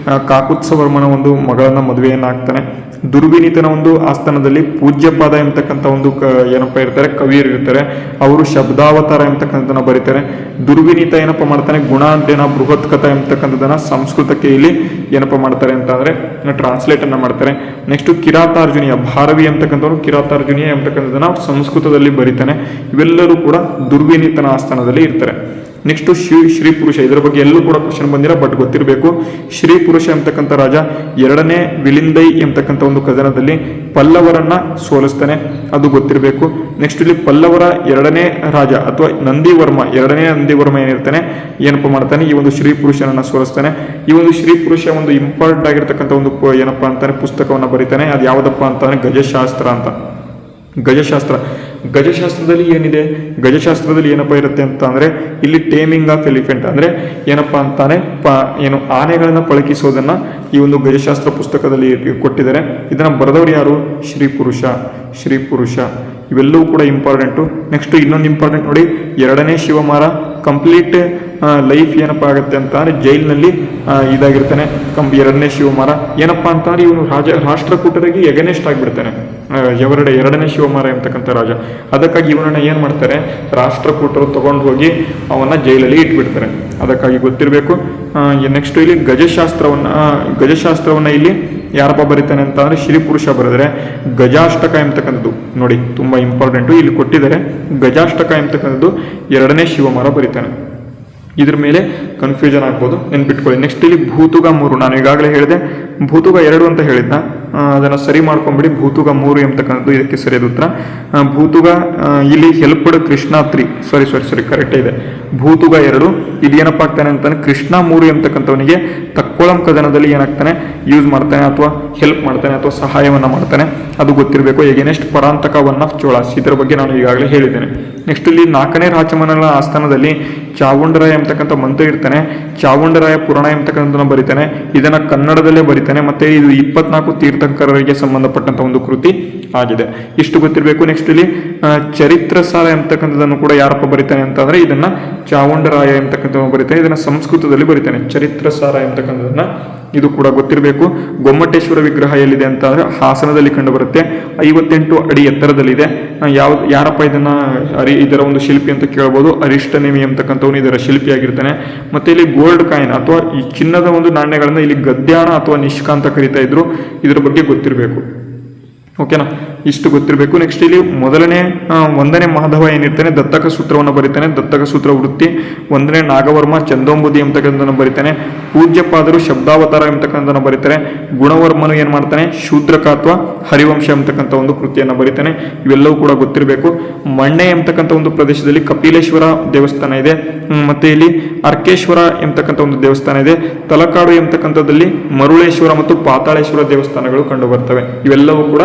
ಕಾಕುತ್ಸವರ್ಮನ ಒಂದು ಮಗಳನ್ನ ಮದುವೆಯನ್ನು ಆಗ್ತಾನೆ. ದುರ್ವಿನೀತನ ಒಂದು ಆಸ್ಥಾನದಲ್ಲಿ ಪೂಜ್ಯಪಾದ ಎಂಬತಕ್ಕಂಥ ಒಂದು ಏನಪ್ಪ ಇರ್ತಾರೆ, ಕವಿಯರು ಇರ್ತಾರೆ. ಅವರು ಶಬ್ದಾವತಾರ ಎಂಬತಕ್ಕಂಥದ್ದನ್ನ ಬರೀತಾರೆ. ದುರ್ವಿನೀತ ಏನಪ್ಪ ಮಾಡ್ತಾನೆ, ಗುಣಾಧ್ಯಯನ ಬೃಹತ್ ಕಥಾ ಎಂಬತಕ್ಕಂಥದ್ದನ್ನ ಸಂಸ್ಕೃತಕ್ಕೆ ಇಲ್ಲಿ ಏನಪ್ಪ ಮಾಡ್ತಾರೆ ಅಂತ ಅಂದರೆ ಟ್ರಾನ್ಸ್ಲೇಟ್ ಅನ್ನ ಮಾಡ್ತಾರೆ. ನೆಕ್ಸ್ಟ್ ಕಿರಾತಾರ್ಜುನಿಯ ಭಾರವಿ ಎಂಬತಕ್ಕಂಥವ್ರು ಕಿರಾತಾರ್ಜುನಿಯ ಎಂಬತಕ್ಕಂಥದ್ದನ್ನ ಸಂಸ್ಕೃತದಲ್ಲಿ ಬರೀತಾನೆ. ಇವೆಲ್ಲರೂ ಕೂಡ ದುರ್ವಿನೀತನ ಆಸ್ಥಾನದಲ್ಲಿ ಇರ್ತಾರೆ. ನೆಕ್ಸ್ಟ್ ಶ್ರೀ ಪುರುಷ, ಇದರ ಬಗ್ಗೆ ಎಲ್ಲೂ ಕೂಡ ಕ್ವಶನ್ ಬಂದಿಲ್ಲ, ಬಟ್ ಗೊತ್ತಿರಬೇಕು. ಶ್ರೀ ಪುರುಷ ಎಂಬತಕ್ಕಂಥ ರಾಜ 2ನೇ ವಿಲಿಂದೈ ಎಂಬತಕ್ಕಂಥ ಒಂದು ಕದನದಲ್ಲಿ ಪಲ್ಲವರನ್ನ ಸೋಲಿಸ್ತಾನೆ, ಅದು ಗೊತ್ತಿರಬೇಕು. ನೆಕ್ಸ್ಟ್ ಇಲ್ಲಿ ಪಲ್ಲವರ 2ನೇ ರಾಜ ಅಥವಾ ಎರಡನೇ ನಂದಿವರ್ಮ ಏನಿರ್ತಾನೆ ಏನಪ್ಪ ಮಾಡ್ತಾನೆ, ಈ ಒಂದು ಶ್ರೀ ಪುರುಷನನ್ನ ಸೋಲಿಸ್ತಾನೆ. ಈ ಒಂದು ಶ್ರೀ ಪುರುಷ ಒಂದು ಇಂಪಾರ್ಟೆಂಟ್ ಆಗಿರ್ತಕ್ಕಂಥ ಒಂದು ಏನಪ್ಪ ಅಂತಾನೆ ಪುಸ್ತಕವನ್ನು ಬರೀತಾನೆ. ಅದು ಯಾವುದಪ್ಪ ಅಂತಾನೆ ಗಜಶಾಸ್ತ್ರ ಅಂತ. ಗಜಶಾಸ್ತ್ರದಲ್ಲಿ ಏನಿದೆ, ಗಜಶಾಸ್ತ್ರದಲ್ಲಿ ಏನಪ್ಪ ಇರುತ್ತೆ ಅಂತ ಅಂದರೆ ಇಲ್ಲಿ ಟೇಮಿಂಗ್ ಆಫ್ ಎಲಿಫೆಂಟ್ ಅಂದರೆ ಏನಪ್ಪ ಅಂತಾನೆ ಏನು ಆನೆಗಳನ್ನು ಪಳಗಿಸೋದನ್ನ ಈ ಒಂದು ಗಜಶಾಸ್ತ್ರ ಪುಸ್ತಕದಲ್ಲಿ ಕೊಟ್ಟಿದ್ದಾರೆ. ಇದನ್ನು ಬರೆದವರು ಯಾರು, ಶ್ರೀ ಪುರುಷ. ಇವೆಲ್ಲವೂ ಕೂಡ ಇಂಪಾರ್ಟೆಂಟು. ನೆಕ್ಸ್ಟ್ ಇನ್ನೊಂದು ಇಂಪಾರ್ಟೆಂಟ್ ನೋಡಿ, 2ನೇ ಶಿವಮಾರ ಕಂಪ್ಲೀಟ್ ಲೈಫ್ ಏನಪ್ಪ ಆಗುತ್ತೆ ಅಂತ ಅಂದರೆ ಜೈಲಿನಲ್ಲಿ ಇದಾಗಿರ್ತಾನೆ. 2ನೇ ಶಿವಮಾರ ಏನಪ್ಪ ಅಂತಂದ್ರೆ ಇವನು ರಾಷ್ಟ್ರಕೂಟರಿಗೆ ಎಗನೆಸ್ಟ್ ಆಗಿಬಿಡ್ತಾನೆ. 2ನೇ ಶಿವಮಾರ ಎಂಬತಕ್ಕಂಥ ರಾಜ. ಅದಕ್ಕಾಗಿ ಇವನನ್ನ ಏನು ಮಾಡ್ತಾರೆ, ರಾಷ್ಟ್ರಕೂಟರು ತಗೊಂಡು ಹೋಗಿ ಅವನ್ನ ಜೈಲಲ್ಲಿ ಇಟ್ಬಿಡ್ತಾರೆ. ಅದಕ್ಕಾಗಿ ಗೊತ್ತಿರಬೇಕು. ನೆಕ್ಸ್ಟ್ ಇಲ್ಲಿ ಗಜಶಾಸ್ತ್ರವನ್ನ ಇಲ್ಲಿ ಯಾರಪ್ಪ ಬರೀತಾನೆ ಅಂತ ಅಂದರೆ ಶ್ರೀ ಪುರುಷ ಬರೆದರೆ ಗಜಾಷ್ಟಕ ಎಂಬತಕ್ಕಂಥದ್ದು ನೋಡಿ ತುಂಬ ಇಂಪಾರ್ಟೆಂಟು. ಇಲ್ಲಿ ಕೊಟ್ಟಿದ್ದಾರೆ ಗಜಾಷ್ಟಕ ಎಂಬತಕ್ಕಂಥದ್ದು 2ನೇ ಶಿವಮಾರ ಬರೀತಾನೆ. ಇದ್ರ ಮೇಲೆ ಕನ್ಫ್ಯೂಷನ್ ಆಗ್ಬೋದು, ನೆನ್ಪಿಟ್ಕೊಳ್ಳಿ. ನೆಕ್ಸ್ಟ್ ಇಲ್ಲಿ ಭೂತುಗ 3, ನಾನು ಈಗಾಗಲೇ ಹೇಳಿದೆ ಭೂತುಗ 2 ಅಂತ ಹೇಳಿದ್ನ, ಅದನ್ನು ಸರಿ ಮಾಡ್ಕೊಂಬಿಡಿ. ಭೂತುಗ 3 ಎಂಬತಕ್ಕಂಥದ್ದು ಇದಕ್ಕೆ ಸರಿಯಾದ ಉತ್ತರ. ಭೂತುಗ ಇಲ್ಲಿ ಹೆಲ್ಪ್ಡ್ ಕೃಷ್ಣ 3, ಸಾರಿ ಕರೆಕ್ಟ್ ಇದೆ. ಭೂತುಗ 2 ಇಲ್ಲಿ ಏನಪ್ಪ ಆಗ್ತಾನೆ ಅಂತಾನೆ ಕೃಷ್ಣ 3 ಎಂಬತಕ್ಕಂಥವನಿಗೆ ತಕ್ಕೋಳಂ ಕದನದಲ್ಲಿ ಏನಾಗ್ತಾನೆ, ಯೂಸ್ ಮಾಡ್ತಾನೆ ಅಥವಾ ಹೆಲ್ಪ್ ಮಾಡ್ತಾನೆ ಅಥವಾ ಸಹಾಯವನ್ನು ಮಾಡ್ತಾನೆ, ಅದು ಗೊತ್ತಿರಬೇಕು. ಎಗೇನೆಸ್ಟ್ ಪರಾಂತಕ 1 ಆಫ್ ಚೋಳಾಸ್, ಇದರ ಬಗ್ಗೆ ನಾನು ಈಗಾಗಲೇ ಹೇಳಿದ್ದೇನೆ. ನೆಕ್ಸ್ಟ್ ಇಲ್ಲಿ 4ನೇ ರಾಚಮನನ ಆಸ್ಥಾನದಲ್ಲಿ ಚಾವುಂಡರಾಯ ಎಂಬತಕ್ಕಂಥ ಮಂತ್ರ ಇರ್ತಾನೆ. ಚಾವುಂಡರಾಯ ಪುರಾಣ ಎಂಬತಕ್ಕಂಥದ್ದನ್ನು ಬರೀತಾನೆ. ಇದನ್ನ ಕನ್ನಡದಲ್ಲೇ ಬರೀತಾನೆ. ಮತ್ತೆ ಇದು 24 ತೀರ್ಥಂಕರರಿಗೆ ಸಂಬಂಧಪಟ್ಟಂತ ಒಂದು ಕೃತಿ ಆಗಿದೆ. ಇಷ್ಟು ಗೊತ್ತಿರಬೇಕು. ನೆಕ್ಸ್ಟ್ ಇಲ್ಲಿ ಚರಿತ್ರಸಾರ ಎಂಬತಕ್ಕಂಥದ್ದನ್ನು ಕೂಡ ಯಾರಪ್ಪ ಬರೀತಾನೆ ಅಂತಂದ್ರೆ ಇದನ್ನ ಚಾವುಂಡರಾಯ ಎಂಬತಕ್ಕಂಥ ಬರೀತಾನೆ. ಇದನ್ನ ಸಂಸ್ಕೃತದಲ್ಲಿ ಬರೀತಾನೆ ಚರಿತ್ರಸಾರ ಎಂಬತಕ್ಕಂಥದನ್ನ, ಇದು ಕೂಡ ಗೊತ್ತಿರಬೇಕು. ಗೊಮ್ಮಟೇಶ್ವರ ವಿಗ್ರಹ ಎಲ್ಲಿದೆ ಅಂತ ಅಂದ್ರೆ ಹಾಸನದಲ್ಲಿ ಕಂಡು ಬರುತ್ತೆ. 58 ಅಡಿ ಎತ್ತರದಲ್ಲಿದೆ. ಯಾರಪ್ಪ ಇದರ ಒಂದು ಶಿಲ್ಪಿ ಅಂತ ಕೇಳಬಹುದು. ಅರಿಷ್ಟನೇಮಿ ಎಂಬತಕ್ಕಂಥವನು ಇದರ ಶಿಲ್ಪಿಯಾಗಿರ್ತಾನೆ. ಮತ್ತೆ ಇಲ್ಲಿ ಗೋಲ್ಡ್ ಕಾಯಿನ್ ಅಥವಾ ಈ ಚಿನ್ನದ ಒಂದು ನಾಣ್ಯಗಳನ್ನ ಇಲ್ಲಿ ಗದ್ಯಾಣ ಅಥವಾ ನಿಷ್ಕ ಅಂತ ಕರೀತಾ ಇದ್ರು. ಇದರ ಬಗ್ಗೆ ಗೊತ್ತಿರಬೇಕು. ಓಕೆನಾ, ಇಷ್ಟು ಗೊತ್ತಿರಬೇಕು. ನೆಕ್ಸ್ಟ್ ಇಲ್ಲಿ 1ನೇ ಮಾಧವ ಏನಿರ್ತಾನೆ ದತ್ತಕ ಸೂತ್ರವನ್ನು ಬರೀತಾನೆ. ದತ್ತಕ ಸೂತ್ರ ವೃತ್ತಿ. 1ನೇ ನಾಗವರ್ಮ ಚಂದೋಂಬುದಿ ಎಂಬತಕ್ಕಂಥದ್ದನ್ನು ಬರೀತಾನೆ. ಪೂಜ್ಯಪಾದರು ಶಬ್ದಾವತಾರ ಎಂಬತಕ್ಕಂಥದ್ದನ್ನು ಬರೀತಾರೆ. ಗುಣವರ್ಮನು ಏನು ಮಾಡ್ತಾನೆ, ಶೂದ್ರಕ ಅಥವಾ ಹರಿವಂಶ ಎಂಬತಕ್ಕಂಥ ಒಂದು ಕೃತಿಯನ್ನು ಬರೀತಾನೆ. ಇವೆಲ್ಲವೂ ಕೂಡ ಗೊತ್ತಿರಬೇಕು. ಮಣ್ಣೆ ಎಂಬತಕ್ಕಂಥ ಒಂದು ಪ್ರದೇಶದಲ್ಲಿ ಕಪಿಲೇಶ್ವರ ದೇವಸ್ಥಾನ ಇದೆ. ಮತ್ತೆ ಇಲ್ಲಿ ಅರ್ಕೇಶ್ವರ ಎಂಬತಕ್ಕಂಥ ಒಂದು ದೇವಸ್ಥಾನ ಇದೆ. ತಲಕಾಡು ಎಂಬತಕ್ಕಂಥದ್ದಲ್ಲಿ ಮರುಳೇಶ್ವರ ಮತ್ತು ಪಾತಾಳೇಶ್ವರ ದೇವಸ್ಥಾನಗಳು ಕಂಡು ಬರ್ತವೆ. ಇವೆಲ್ಲವೂ ಕೂಡ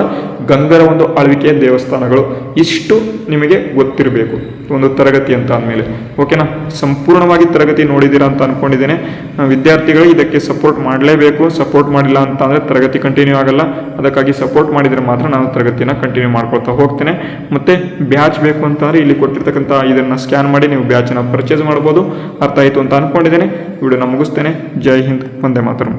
ಗಂಗರ ಒಂದು ಆಳ್ವಿಕೆಯ ದೇವಸ್ಥಾನಗಳು. ಇಷ್ಟು ನಿಮಗೆ ಗೊತ್ತಿರಬೇಕು ಒಂದು ತರಗತಿ ಅಂತ ಅಂದಮೇಲೆ. ಓಕೆನಾ, ಸಂಪೂರ್ಣವಾಗಿ ತರಗತಿ ನೋಡಿದ್ದೀರಾ ಅಂತ ಅನ್ಕೊಂಡಿದ್ದೇನೆ. ವಿದ್ಯಾರ್ಥಿಗಳು ಇದಕ್ಕೆ ಸಪೋರ್ಟ್ ಮಾಡಲೇಬೇಕು. ಸಪೋರ್ಟ್ ಮಾಡಿಲ್ಲ ಅಂತ ಅಂದರೆ ತರಗತಿ ಕಂಟಿನ್ಯೂ ಆಗಲ್ಲ. ಅದಕ್ಕಾಗಿ ಸಪೋರ್ಟ್ ಮಾಡಿದರೆ ಮಾತ್ರ ನಾನು ತರಗತಿಯನ್ನು ಕಂಟಿನ್ಯೂ ಮಾಡ್ಕೊಳ್ತಾ ಹೋಗ್ತೇನೆ. ಮತ್ತೆ ಬ್ಯಾಚ್ ಬೇಕು ಅಂತಂದರೆ ಇಲ್ಲಿ ಕೊಟ್ಟಿರ್ತಕ್ಕಂಥ ಇದನ್ನು ಸ್ಕ್ಯಾನ್ ಮಾಡಿ ನೀವು ಬ್ಯಾಚನ್ನು ಪರ್ಚೇಸ್ ಮಾಡ್ಬೋದು. ಅರ್ಥ ಆಯಿತು ಅಂತ ಅನ್ಕೊಂಡಿದ್ದೇನೆ. ವಿಡಿಯೋನ ಮುಗಿಸ್ತೇನೆ. ಜೈ ಹಿಂದ್, ವಂದೇ ಮಾತರಂ.